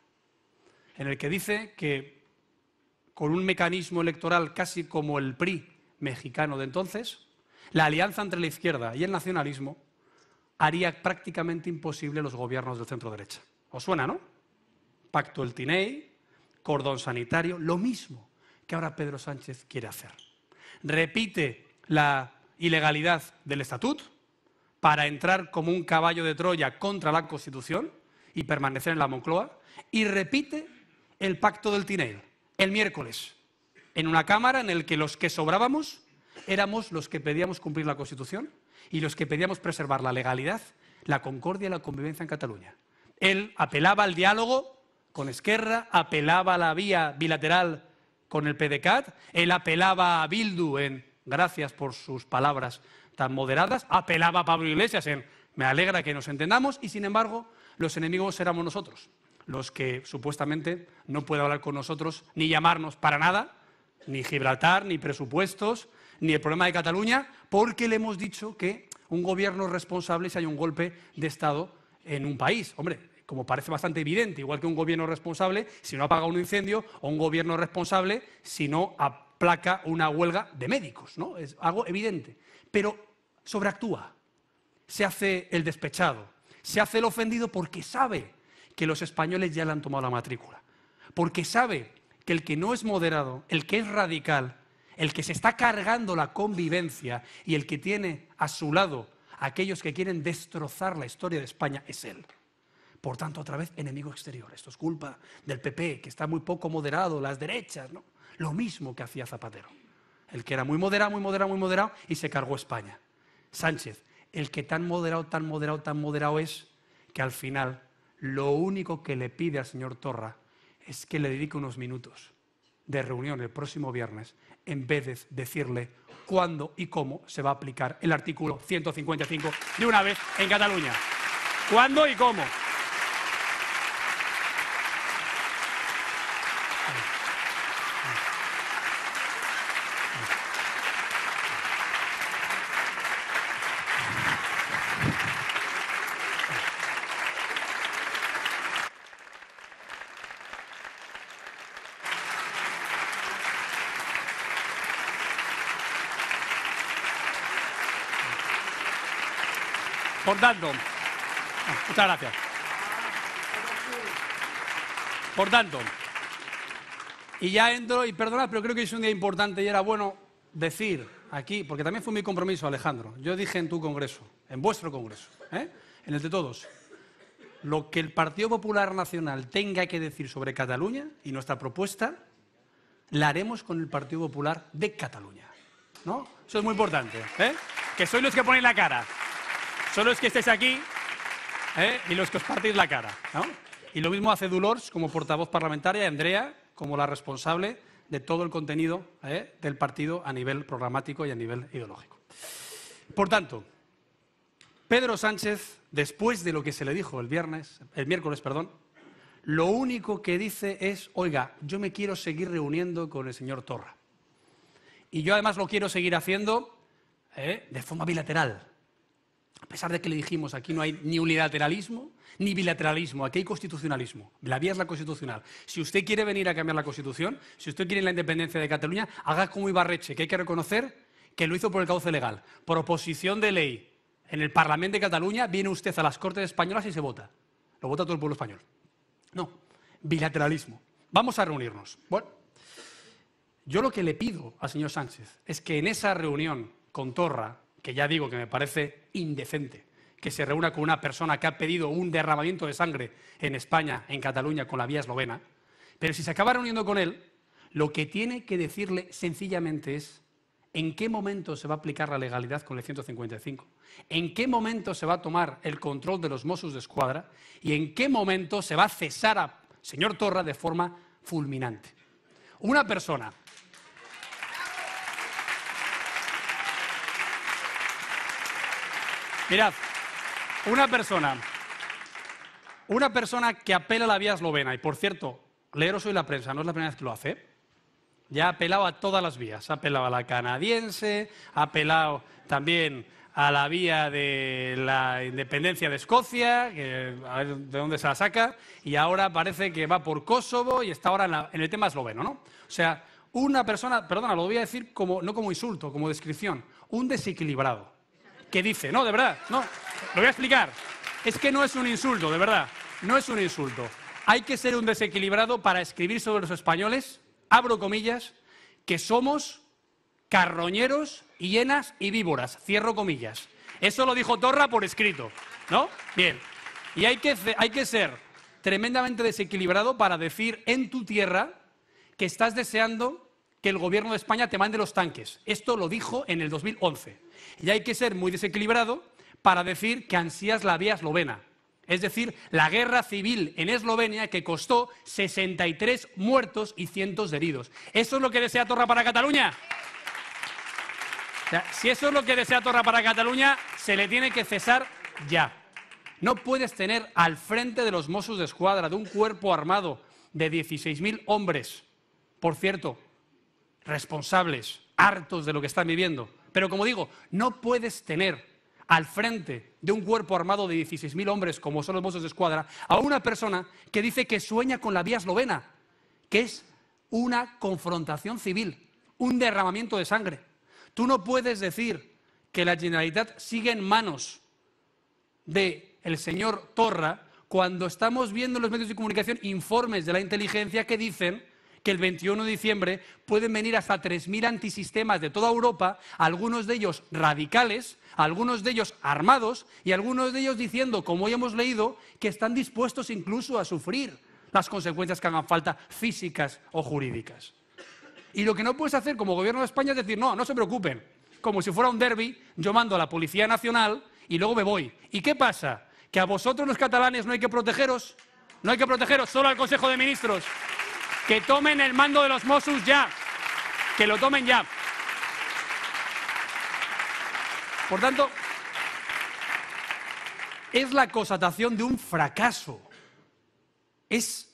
en el que dice que con un mecanismo electoral casi como el PRI mexicano de entonces, la alianza entre la izquierda y el nacionalismo haría prácticamente imposible los gobiernos del centro-derecha. ¿Os suena, no? Pacto el Tinei, cordón sanitario, lo mismo que ahora Pedro Sánchez quiere hacer. Repite la ilegalidad del Estatut para entrar como un caballo de Troya contra la Constitución y permanecer en la Moncloa, y repite el pacto del Tinei el miércoles, en una Cámara en la que los que sobrábamos éramos los que pedíamos cumplir la Constitución y los que pedíamos preservar la legalidad, la concordia y la convivencia en Cataluña. Él apelaba al diálogo con Esquerra, apelaba a la vía bilateral con el PDeCAT, él apelaba a Bildu en gracias por sus palabras tan moderadas, apelaba a Pablo Iglesias en me alegra que nos entendamos, y sin embargo los enemigos éramos nosotros, los que supuestamente no puede hablar con nosotros ni llamarnos para nada, ni Gibraltar, ni presupuestos, ni el problema de Cataluña, porque le hemos dicho que un gobierno es responsable si hay un golpe de Estado en un país. Hombre, como parece bastante evidente, igual que un gobierno responsable si no apaga un incendio, o un gobierno responsable si no aplaca una huelga de médicos, ¿no? Es algo evidente. Pero sobreactúa, se hace el despechado, se hace el ofendido porque sabe que los españoles ya le han tomado la matrícula, porque sabe que el que no es moderado, el que es radical, el que se está cargando la convivencia y el que tiene a su lado a aquellos que quieren destrozar la historia de España es él. Por tanto, otra vez, enemigo exterior. Esto es culpa del PP, que está muy poco moderado, las derechas, ¿no? Lo mismo que hacía Zapatero. El que era muy moderado, muy moderado, muy moderado, y se cargó España. Sánchez, el que tan moderado es que al final lo único que le pide al señor Torra es que le dedique unos minutos de reunión el próximo viernes, en vez de decirle cuándo y cómo se va a aplicar el artículo 155 de una vez en Cataluña. ¿Cuándo y cómo? Por tanto, muchas gracias. Por tanto, y ya entro, y perdonad, pero creo que es un día importante y era bueno decir aquí, porque también fue mi compromiso, Alejandro, yo dije en tu congreso, en vuestro congreso, en el de todos, lo que el Partido Popular Nacional tenga que decir sobre Cataluña y nuestra propuesta, la haremos con el Partido Popular de Cataluña, ¿no? Eso es muy importante, que sois los que ponéis la cara. Son los que estéis aquí y los que os partís la cara, ¿no? Y lo mismo hace Dolors como portavoz parlamentaria y Andrea como la responsable de todo el contenido del partido a nivel programático y a nivel ideológico. Por tanto, Pedro Sánchez, después de lo que se le dijo el miércoles, lo único que dice es, oiga, yo me quiero seguir reuniendo con el señor Torra. y yo además lo quiero seguir haciendo de forma bilateral. A pesar de que le dijimos, aquí no hay ni unilateralismo ni bilateralismo, aquí hay constitucionalismo. La vía es la constitucional. Si usted quiere venir a cambiar la Constitución, si usted quiere la independencia de Cataluña, haga como Ibarretxe, que hay que reconocer que lo hizo por el cauce legal. Por oposición de ley en el Parlamento de Cataluña, viene usted a las Cortes Españolas y se vota. Lo vota todo el pueblo español. No, bilateralismo. Vamos a reunirnos. Bueno, yo lo que le pido al señor Sánchez es que en esa reunión con Torra, que ya digo que me parece indecente, que se reúna con una persona que ha pedido un derramamiento de sangre en España, en Cataluña, con la vía eslovena, pero si se acaba reuniendo con él, lo que tiene que decirle sencillamente es en qué momento se va a aplicar la legalidad con el 155, en qué momento se va a tomar el control de los Mossos d'Esquadra y en qué momento se va a cesar al señor Torra de forma fulminante. Una persona... Mirad, una persona que apela a la vía eslovena, y por cierto, leeros hoy la prensa, no es la primera vez que lo hace, ya ha apelado a todas las vías, ha apelado a la canadiense, ha apelado también a la vía de la independencia de Escocia, que, a ver de dónde se la saca, y ahora parece que va por Kosovo y está ahora en el tema esloveno, ¿no? O sea, una persona, perdona, lo voy a decir como, no como insulto, como descripción, un desequilibrado, que dice, no, de verdad, no, lo voy a explicar, es que no es un insulto, de verdad, no es un insulto. Hay que ser un desequilibrado para escribir sobre los españoles, abro comillas, que somos carroñeros, hienas y víboras, cierro comillas. Eso lo dijo Torra por escrito, ¿no? Bien. Y hay que ser tremendamente desequilibrado para decir en tu tierra que estás deseando que el gobierno de España te mande los tanques. Esto lo dijo en el 2011. Y hay que ser muy desequilibrado para decir que ansías la vía eslovena. Es decir, la guerra civil en Eslovenia que costó 63 muertos y cientos de heridos. ¿Eso es lo que desea Torra para Cataluña? O sea, si eso es lo que desea Torra para Cataluña, se le tiene que cesar ya. No puedes tener al frente de los Mossos d'Esquadra, de un cuerpo armado de 16.000 hombres, por cierto, responsables, hartos de lo que están viviendo. Pero como digo, no puedes tener al frente de un cuerpo armado de 16.000 hombres, como son los Mossos d'Esquadra, a una persona que dice que sueña con la vía eslovena, que es una confrontación civil, un derramamiento de sangre. Tú no puedes decir que la Generalitat sigue en manos del señor Torra cuando estamos viendo en los medios de comunicación informes de la inteligencia que dicen que el 21 de diciembre pueden venir hasta 3.000 antisistemas de toda Europa, algunos de ellos radicales, algunos de ellos armados y algunos de ellos diciendo, como hoy hemos leído, que están dispuestos incluso a sufrir las consecuencias que hagan falta físicas o jurídicas. Y lo que no puedes hacer como gobierno de España es decir, no, no se preocupen, como si fuera un derbi, yo mando a la Policía Nacional y luego me voy. ¿Y qué pasa? ¿Que a vosotros los catalanes no hay que protegeros? No hay que protegeros, solo al Consejo de Ministros. Que tomen el mando de los Mossos ya, que lo tomen ya. Por tanto, es la constatación de un fracaso. Es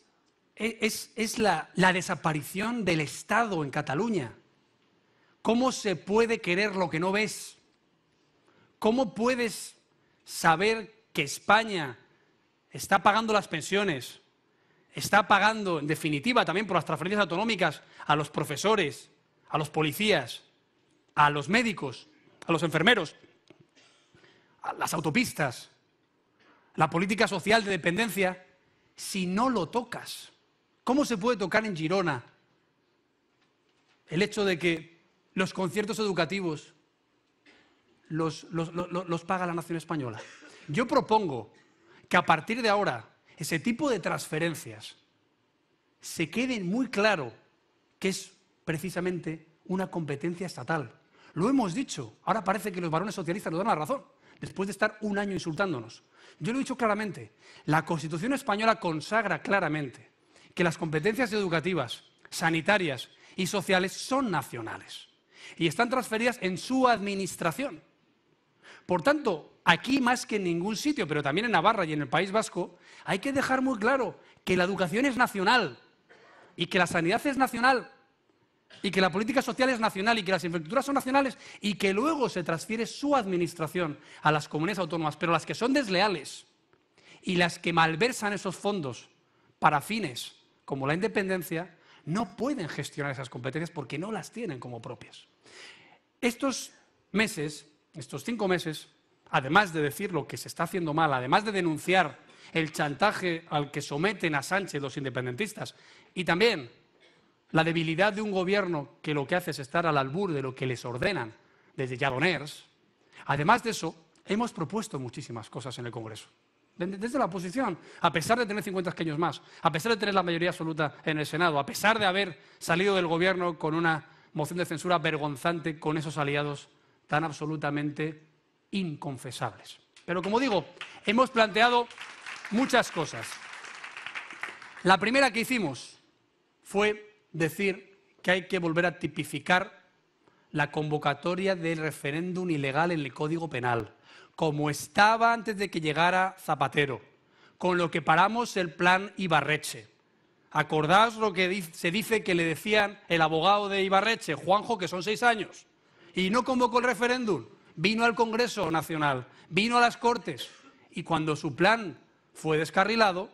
la desaparición del Estado en Cataluña. ¿Cómo se puede querer lo que no ves? ¿Cómo puedes saber que España está pagando las pensiones, está pagando, en definitiva, también por las transferencias autonómicas a los profesores, a los policías, a los médicos, a los enfermeros, a las autopistas, la política social de dependencia, si no lo tocas? ¿Cómo se puede tocar en Girona el hecho de que los conciertos educativos los paga la nación española? Yo propongo que a partir de ahora ese tipo de transferencias se quede muy claro que es precisamente una competencia estatal. Lo hemos dicho, ahora parece que los varones socialistas nos dan la razón, después de estar un año insultándonos. Yo lo he dicho claramente, la Constitución española consagra claramente que las competencias educativas, sanitarias y sociales son nacionales y están transferidas en su administración. Por tanto, aquí más que en ningún sitio, pero también en Navarra y en el País Vasco, hay que dejar muy claro que la educación es nacional y que la sanidad es nacional y que la política social es nacional y que las infraestructuras son nacionales y que luego se transfiere su administración a las comunidades autónomas, pero las que son desleales y las que malversan esos fondos para fines como la independencia no pueden gestionar esas competencias porque no las tienen como propias. Estos meses, estos 5 meses, además de decir lo que se está haciendo mal, además de denunciar el chantaje al que someten a Sánchez los independentistas y también la debilidad de un gobierno que lo que hace es estar al albur de lo que les ordenan desde Lledoners, además de eso, hemos propuesto muchísimas cosas en el Congreso. Desde la oposición, a pesar de tener 50 escaños más, a pesar de tener la mayoría absoluta en el Senado, a pesar de haber salido del gobierno con una moción de censura vergonzante con esos aliados tan absolutamente inconfesables. Pero como digo, hemos planteado muchas cosas. La primera que hicimos fue decir que hay que volver a tipificar la convocatoria del referéndum ilegal en el Código Penal, como estaba antes de que llegara Zapatero, con lo que paramos el plan Ibarretxe. Acordaos lo que se dice que le decían el abogado de Ibarretxe, Juanjo, que son 6 años, y no convocó el referéndum, vino al Congreso Nacional, vino a las Cortes, y cuando su plan fue descarrilado,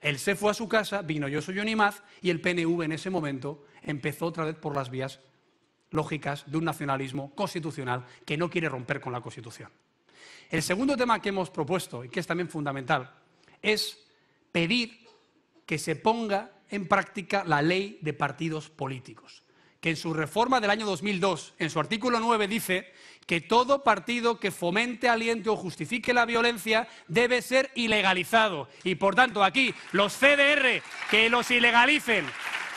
él se fue a su casa, vino Josu Jon Imaz, y el PNV en ese momento empezó otra vez por las vías lógicas de un nacionalismo constitucional que no quiere romper con la Constitución. El segundo tema que hemos propuesto, y que es también fundamental, es pedir que se ponga en práctica la ley de partidos políticos, que en su reforma del año 2002, en su artículo 9, dice que todo partido que fomente, aliente o justifique la violencia debe ser ilegalizado. Y, por tanto, aquí los CDR que los ilegalicen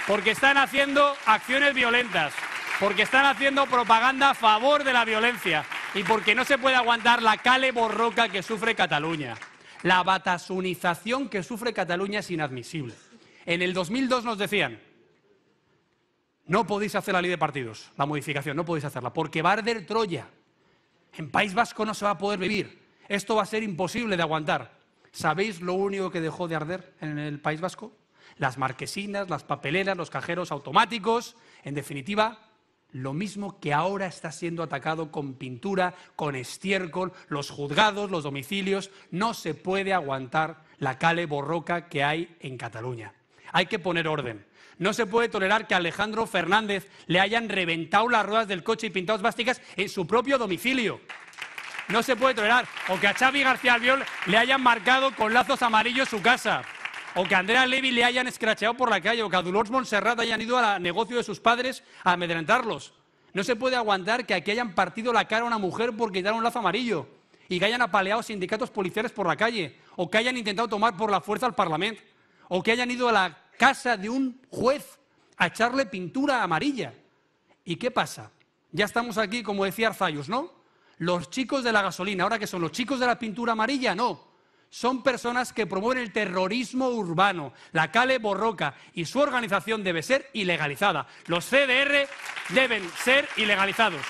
porque están haciendo acciones violentas, porque están haciendo propaganda a favor de la violencia y porque no se puede aguantar la cale borroca que sufre Cataluña. La batasunización que sufre Cataluña es inadmisible. En el 2002 nos decían: no podéis hacer la ley de partidos, la modificación, no podéis hacerla, porque va a arder Troya. En País Vasco no se va a poder vivir. Esto va a ser imposible de aguantar. ¿Sabéis lo único que dejó de arder en el País Vasco? Las marquesinas, las papeleras, los cajeros automáticos, en definitiva, lo mismo que ahora está siendo atacado con pintura, con estiércol, los juzgados, los domicilios. No se puede aguantar la cale borroca que hay en Cataluña. Hay que poner orden. No se puede tolerar que a Alejandro Fernández le hayan reventado las ruedas del coche y pintado esvásticas en su propio domicilio. No se puede tolerar. O que a Xavi García Albiol le hayan marcado con lazos amarillos su casa. O que a Andrea Levy le hayan escracheado por la calle. O que a Dolors Montserrat hayan ido al negocio de sus padres a amedrentarlos. No se puede aguantar que aquí hayan partido la cara a una mujer por quitar un lazo amarillo. Y que hayan apaleado sindicatos policiales por la calle. O que hayan intentado tomar por la fuerza al Parlamento. O que hayan ido a la casa de un juez a echarle pintura amarilla. ¿Y qué pasa? Ya estamos aquí, como decía Arzayus, ¿no? Los chicos de la gasolina, ¿ahora qué son? ¿Los chicos de la pintura amarilla? No. Son personas que promueven el terrorismo urbano, la cale borroca, y su organización debe ser ilegalizada. Los CDR deben ser ilegalizados.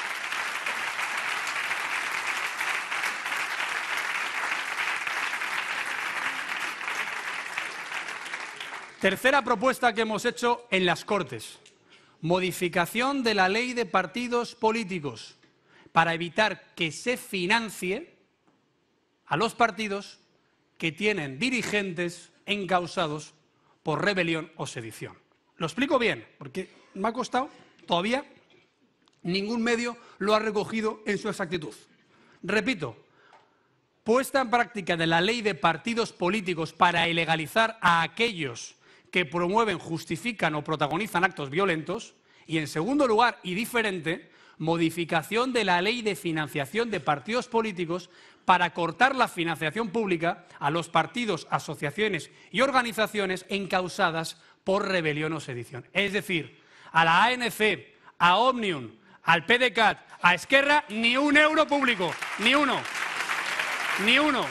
Tercera propuesta que hemos hecho en las Cortes: modificación de la ley de partidos políticos para evitar que se financie a los partidos que tienen dirigentes encausados por rebelión o sedición. Lo explico bien, porque me ha costado, todavía ningún medio lo ha recogido en su exactitud. Repito, puesta en práctica de la ley de partidos políticos para ilegalizar a aquellos que promueven, justifican o protagonizan actos violentos. Y, en segundo lugar, y diferente, modificación de la ley de financiación de partidos políticos para cortar la financiación pública a los partidos, asociaciones y organizaciones encausadas por rebelión o sedición. Es decir, a la ANC, a Òmnium, al PDeCAT, a Esquerra, ni un euro público, ni uno, ni uno.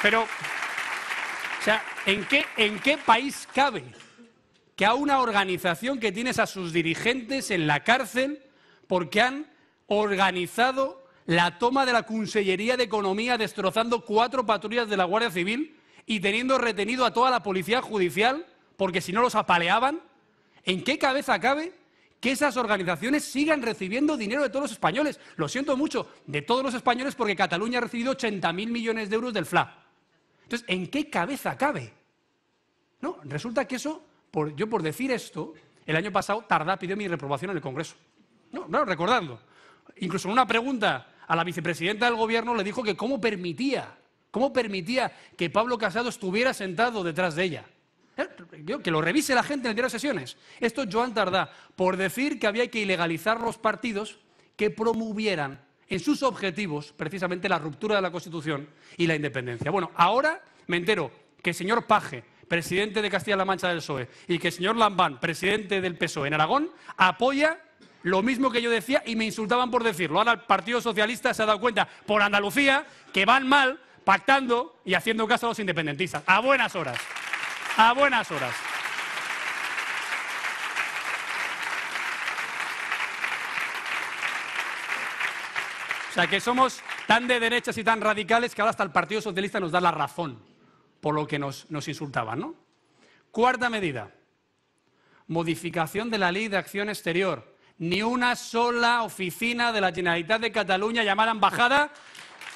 Pero, o sea, ¿en qué país cabe que a una organización que tienes a sus dirigentes en la cárcel porque han organizado la toma de la Consellería de Economía destrozando 4 patrullas de la Guardia Civil y teniendo retenido a toda la policía judicial, porque si no los apaleaban. ¿En qué cabeza cabe que esas organizaciones sigan recibiendo dinero de todos los españoles? Lo siento mucho, de todos los españoles, porque Cataluña ha recibido 80.000 millones de euros del FLA. Entonces, ¿en qué cabeza cabe? No, resulta que eso, yo por decir esto, el año pasado Tardá pidió mi reprobación en el Congreso. No, recordando. Incluso en una pregunta a la vicepresidenta del Gobierno le dijo que cómo permitía que Pablo Casado estuviera sentado detrás de ella. Que lo revise la gente en el diario de sesiones. Esto es Joan Tardá, por decir que había que ilegalizar los partidos que promovieran en sus objetivos precisamente la ruptura de la Constitución y la independencia. Bueno, ahora me entero que el señor Paje, presidente de Castilla-La Mancha del PSOE, y que el señor Lambán, presidente del PSOE en Aragón, apoya lo mismo que yo decía y me insultaban por decirlo. Ahora el Partido Socialista se ha dado cuenta por Andalucía que van mal pactando y haciendo caso a los independentistas. A buenas horas. A buenas horas. O sea, que somos tan de derechas y tan radicales que ahora hasta el Partido Socialista nos da la razón por lo que nos insultaban, ¿no? Cuarta medida. Modificación de la Ley de Acción Exterior. Ni una sola oficina de la Generalitat de Cataluña llamada embajada,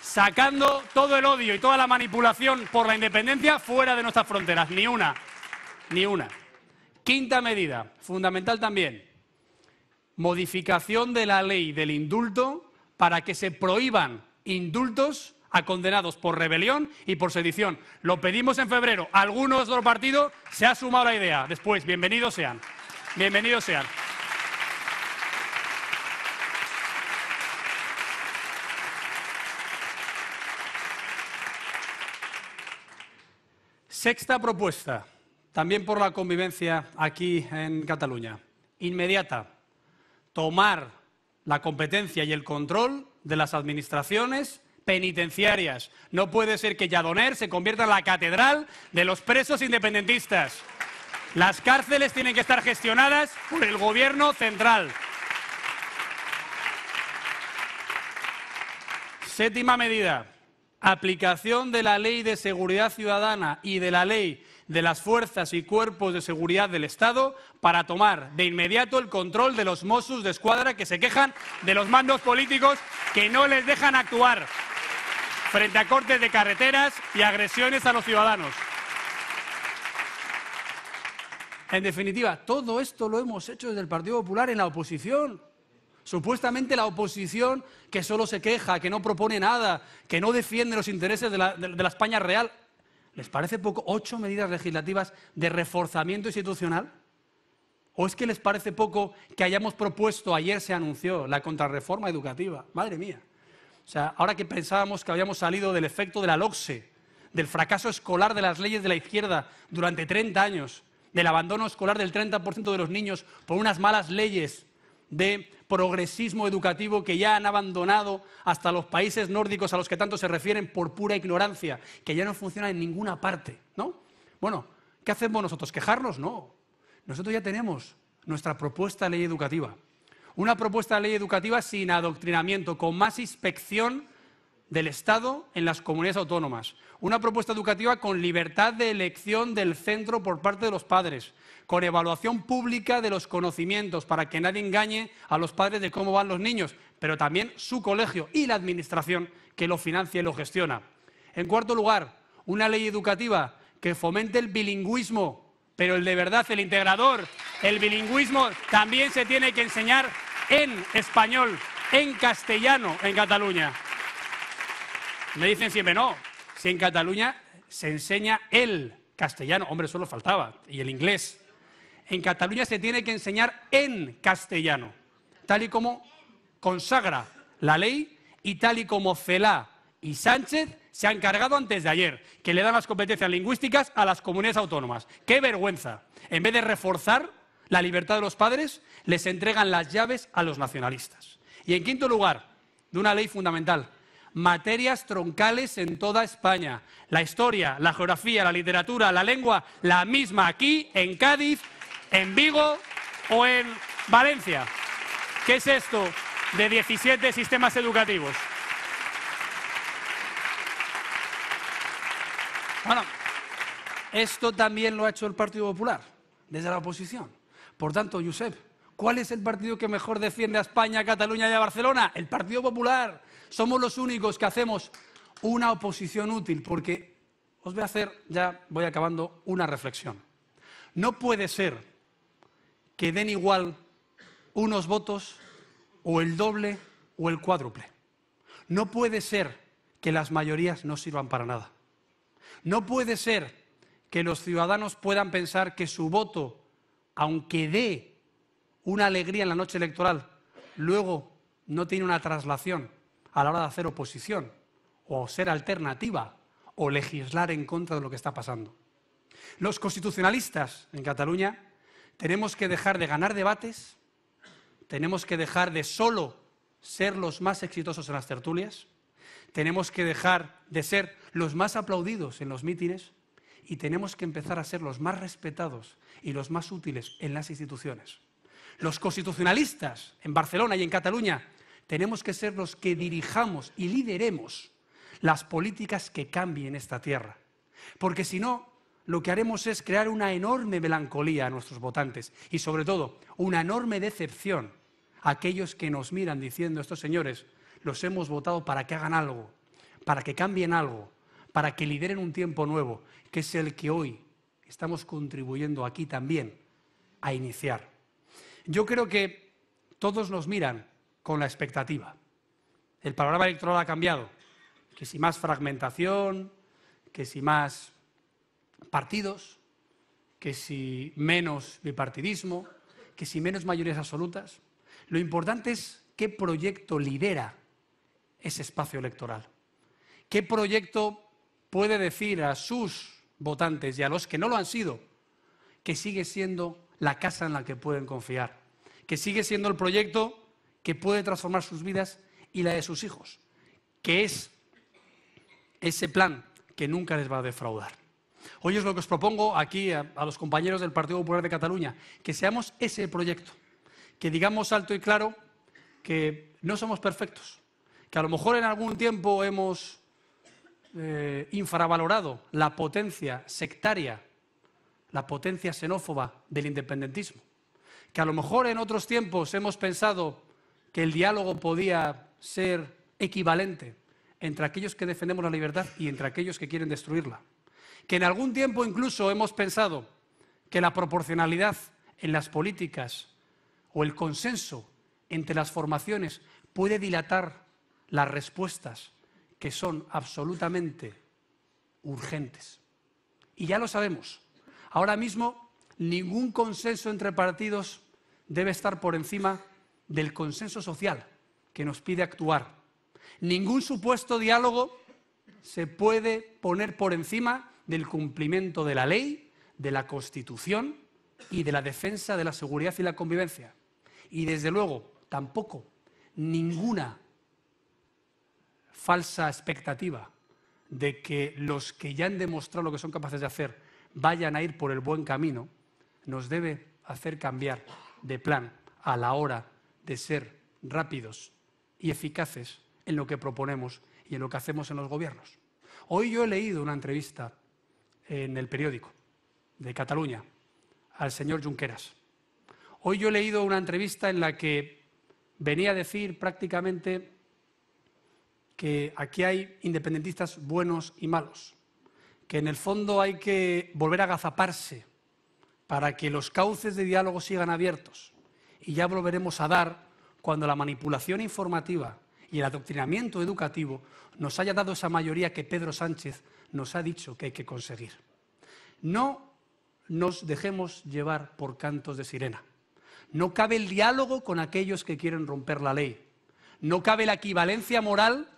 sacando todo el odio y toda la manipulación por la independencia fuera de nuestras fronteras. Ni una. Ni una. Quinta medida, fundamental también. Modificación de la ley del indulto para que se prohíban indultos a condenados por rebelión y por sedición. Lo pedimos en febrero. Algunos de nuestro partido se ha sumado a la idea. Después, bienvenidos sean. Bienvenidos sean. Sexta propuesta, también por la convivencia aquí en Cataluña. Inmediata. Tomar la competencia y el control de las administraciones penitenciarias. No puede ser que Lledoners se convierta en la catedral de los presos independentistas. Las cárceles tienen que estar gestionadas por el Gobierno central. Séptima medida. Aplicación de la Ley de Seguridad Ciudadana y de la Ley de las Fuerzas y Cuerpos de Seguridad del Estado para tomar de inmediato el control de los Mossos d'Esquadra que se quejan de los mandos políticos que no les dejan actuar frente a cortes de carreteras y agresiones a los ciudadanos. En definitiva, todo esto lo hemos hecho desde el Partido Popular en la oposición. Supuestamente la oposición que solo se queja, que no propone nada, que no defiende los intereses de la España real. ¿Les parece poco 8 medidas legislativas de reforzamiento institucional? ¿O es que les parece poco que hayamos propuesto, ayer se anunció, la contrarreforma educativa? Madre mía. O sea, ahora que pensábamos que habíamos salido del efecto de la LOCSE, del fracaso escolar de las leyes de la izquierda durante 30 años, del abandono escolar del 30% de los niños por unas malas leyes de progresismo educativo que ya han abandonado hasta los países nórdicos a los que tanto se refieren por pura ignorancia, que ya no funcionan en ninguna parte, ¿no? Bueno, ¿qué hacemos nosotros? ¿Quejarnos? No. Nosotros ya tenemos nuestra propuesta de ley educativa. Una propuesta de ley educativa sin adoctrinamiento, con más inspección del Estado en las comunidades autónomas. Una propuesta educativa con libertad de elección del centro por parte de los padres, con evaluación pública de los conocimientos para que nadie engañe a los padres de cómo van los niños, pero también su colegio y la administración que lo financia y lo gestiona. En cuarto lugar, una ley educativa que fomente el bilingüismo, pero el de verdad, el integrador. El bilingüismo también se tiene que enseñar en español, en castellano en Cataluña. Me dicen siempre, no, si en Cataluña se enseña el castellano, hombre, solo faltaba, y el inglés. En Cataluña se tiene que enseñar en castellano, tal y como consagra la ley y tal y como Celaá y Sánchez se han cargado antes de ayer, que le dan las competencias lingüísticas a las comunidades autónomas. ¡Qué vergüenza! En vez de reforzar la libertad de los padres, les entregan las llaves a los nacionalistas. Y en quinto lugar, de una ley fundamental, materias troncales en toda España. La historia, la geografía, la literatura, la lengua, la misma aquí, en Cádiz, en Vigo o en Valencia. ¿Qué es esto de 17 sistemas educativos? Bueno, Esto también lo ha hecho el Partido Popular, desde la oposición. Por tanto, Josep, ¿cuál es el partido que mejor defiende a España, a Cataluña y a Barcelona? El Partido Popular. Somos los únicos que hacemos una oposición útil, porque os voy a hacer, ya voy acabando, una reflexión. No puede ser que den igual unos votos o el doble o el cuádruple. No puede ser que las mayorías no sirvan para nada. No puede ser que los ciudadanos puedan pensar que su voto, aunque dé una alegría en la noche electoral, luego no tiene una traslación a la hora de hacer oposición o ser alternativa o legislar en contra de lo que está pasando. Los constitucionalistas en Cataluña tenemos que dejar de ganar debates, tenemos que dejar de solo ser los más exitosos en las tertulias, tenemos que dejar de ser los más aplaudidos en los mítines y tenemos que empezar a ser los más respetados y los más útiles en las instituciones. Los constitucionalistas en Barcelona y en Cataluña tenemos que ser los que dirijamos y lideremos las políticas que cambien esta tierra. Porque si no, lo que haremos es crear una enorme melancolía a nuestros votantes y, sobre todo, una enorme decepción a aquellos que nos miran diciendo: estos señores los hemos votado para que hagan algo, para que cambien algo, para que lideren un tiempo nuevo, que es el que hoy estamos contribuyendo aquí también a iniciar. Yo creo que todos nos miran con la expectativa. El panorama electoral ha cambiado, que si más fragmentación, que si más partidos, que si menos bipartidismo, que si menos mayorías absolutas. Lo importante es qué proyecto lidera ese espacio electoral. ¿Qué proyecto puede decir a sus votantes y a los que no lo han sido que sigue siendo la casa en la que pueden confiar? Que sigue siendo el proyecto que puede transformar sus vidas y la de sus hijos. Que es ese plan que nunca les va a defraudar. Hoy es lo que os propongo aquí a los compañeros del Partido Popular de Cataluña, que seamos ese proyecto, que digamos alto y claro que no somos perfectos, que a lo mejor en algún tiempo hemos infravalorado la potencia sectaria, la potencia xenófoba del independentismo, que a lo mejor en otros tiempos hemos pensado que el diálogo podía ser equivalente entre aquellos que defendemos la libertad y entre aquellos que quieren destruirla, que en algún tiempo incluso hemos pensado que la proporcionalidad en las políticas o el consenso entre las formaciones puede dilatar las respuestas que son absolutamente urgentes. Y ya lo sabemos. Ahora mismo ningún consenso entre partidos debe estar por encima del consenso social que nos pide actuar. Ningún supuesto diálogo se puede poner por encima del cumplimiento de la ley, de la Constitución y de la defensa de la seguridad y la convivencia. Y desde luego, tampoco ninguna falsa expectativa de que los que ya han demostrado lo que son capaces de hacer vayan a ir por el buen camino, nos debe hacer cambiar de plan a la hora de ser rápidos y eficaces en lo que proponemos y en lo que hacemos en los gobiernos. Hoy yo he leído una entrevista en El Periódico de Cataluña al señor Junqueras. Hoy yo he leído una entrevista en la que venía a decir prácticamente que aquí hay independentistas buenos y malos, que en el fondo hay que volver a agazaparse para que los cauces de diálogo sigan abiertos y ya volveremos a dar cuando la manipulación informativa y el adoctrinamiento educativo nos haya dado esa mayoría que Pedro Sánchez nos ha dicho que hay que conseguir. No nos dejemos llevar por cantos de sirena. No cabe el diálogo con aquellos que quieren romper la ley. No cabe la equivalencia moral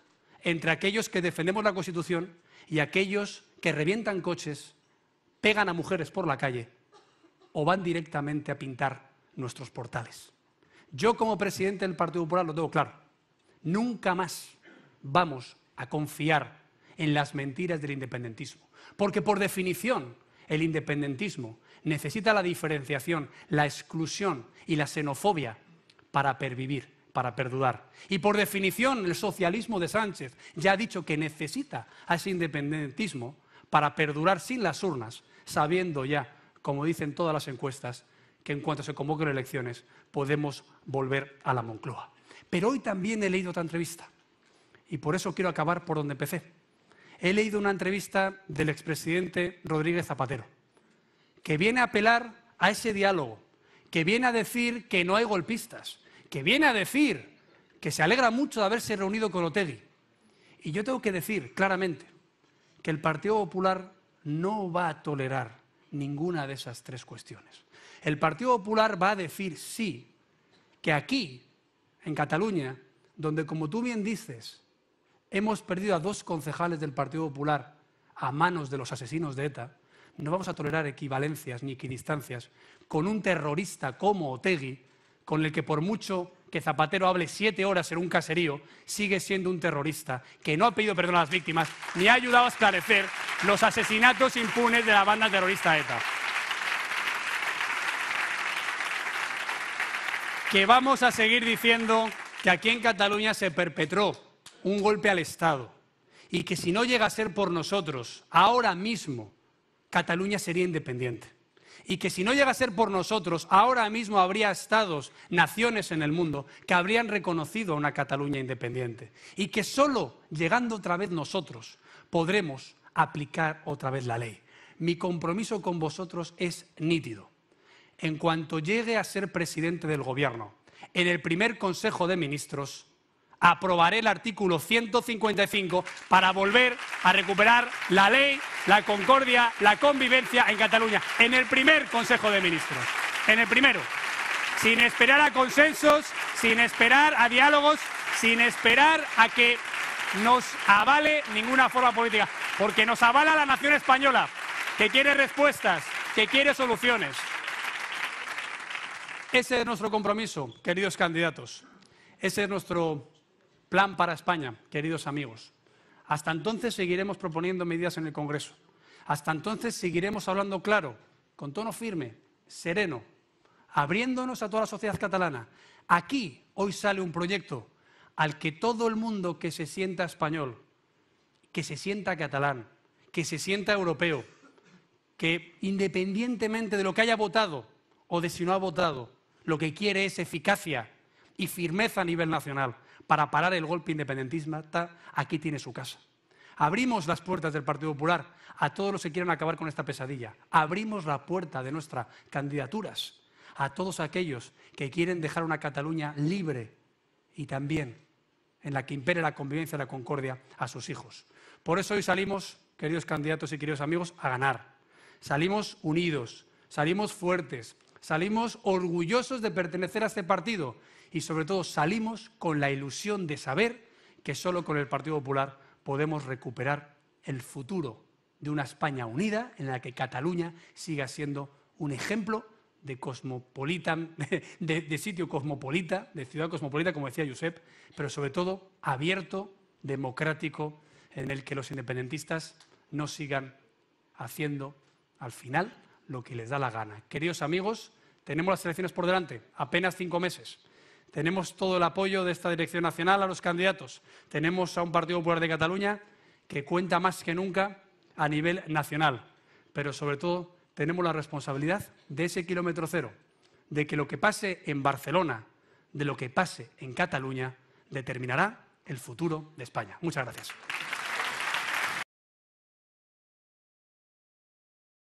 entre aquellos que defendemos la Constitución y aquellos que revientan coches, pegan a mujeres por la calle o van directamente a pintar nuestros portales. Yo, como presidente del Partido Popular, lo tengo claro. Nunca más vamos a confiar en las mentiras del independentismo. Porque, por definición, el independentismo necesita la diferenciación, la exclusión y la xenofobia para pervivir, para perdurar. Y, por definición, el socialismo de Sánchez ya ha dicho que necesita a ese independentismo para perdurar sin las urnas, sabiendo ya, como dicen todas las encuestas, que en cuanto se convoquen elecciones podemos volver a la Moncloa. Pero hoy también he leído otra entrevista y por eso quiero acabar por donde empecé. He leído una entrevista del expresidente Rodríguez Zapatero, que viene a apelar a ese diálogo, que viene a decir que no hay golpistas, que viene a decir que se alegra mucho de haberse reunido con Otegi. Y yo tengo que decir claramente que el Partido Popular no va a tolerar ninguna de esas tres cuestiones. El Partido Popular va a decir sí, que aquí, en Cataluña, donde, como tú bien dices, hemos perdido a 2 concejales del Partido Popular a manos de los asesinos de ETA, no vamos a tolerar equivalencias ni equidistancias con un terrorista como Otegi, con el que por mucho que Zapatero hable 7 horas en un caserío, sigue siendo un terrorista que no ha pedido perdón a las víctimas ni ha ayudado a esclarecer los asesinatos impunes de la banda terrorista ETA. Que vamos a seguir diciendo que aquí en Cataluña se perpetró un golpe al Estado y que si no llega a ser por nosotros, ahora mismo Cataluña sería independiente. Y que si no llega a ser por nosotros, ahora mismo habría estados, naciones en el mundo que habrían reconocido a una Cataluña independiente. Y que solo llegando otra vez nosotros podremos aplicar otra vez la ley. Mi compromiso con vosotros es nítido. En cuanto llegue a ser presidente del Gobierno, en el primer Consejo de Ministros, aprobaré el artículo 155 para volver a recuperar la ley, la concordia, la convivencia en Cataluña. En el primer Consejo de Ministros. En el primero. Sin esperar a consensos, sin esperar a diálogos, sin esperar a que nos avale ninguna forma política. Porque nos avala la nación española, que quiere respuestas, que quiere soluciones. Ese es nuestro compromiso, queridos candidatos. Ese es nuestro plan para España, queridos amigos. Hasta entonces seguiremos proponiendo medidas en el Congreso. Hasta entonces seguiremos hablando claro, con tono firme, sereno, abriéndonos a toda la sociedad catalana. Aquí hoy sale un proyecto al que todo el mundo que se sienta español, que se sienta catalán, que se sienta europeo, que independientemente de lo que haya votado o de si no ha votado, lo que quiere es eficacia y firmeza a nivel nacional para parar el golpe independentista, aquí tiene su casa. Abrimos las puertas del Partido Popular a todos los que quieran acabar con esta pesadilla. Abrimos la puerta de nuestras candidaturas a todos aquellos que quieren dejar una Cataluña libre y también en la que impere la convivencia y la concordia a sus hijos. Por eso hoy salimos, queridos candidatos y queridos amigos, a ganar. Salimos unidos, salimos fuertes, salimos orgullosos de pertenecer a este partido y sobre todo salimos con la ilusión de saber que solo con el Partido Popular podemos recuperar el futuro de una España unida en la que Cataluña siga siendo un ejemplo de cosmopolita, de sitio cosmopolita, de ciudad cosmopolita, como decía Josep, pero sobre todo abierto, democrático, en el que los independentistas no sigan haciendo al final lo que les da la gana. Queridos amigos, tenemos las elecciones por delante, apenas 5 meses. Tenemos todo el apoyo de esta dirección nacional a los candidatos. Tenemos a un Partido Popular de Cataluña que cuenta más que nunca a nivel nacional. Pero sobre todo tenemos la responsabilidad de ese kilómetro cero, de que lo que pase en Barcelona, de lo que pase en Cataluña, determinará el futuro de España. Muchas gracias.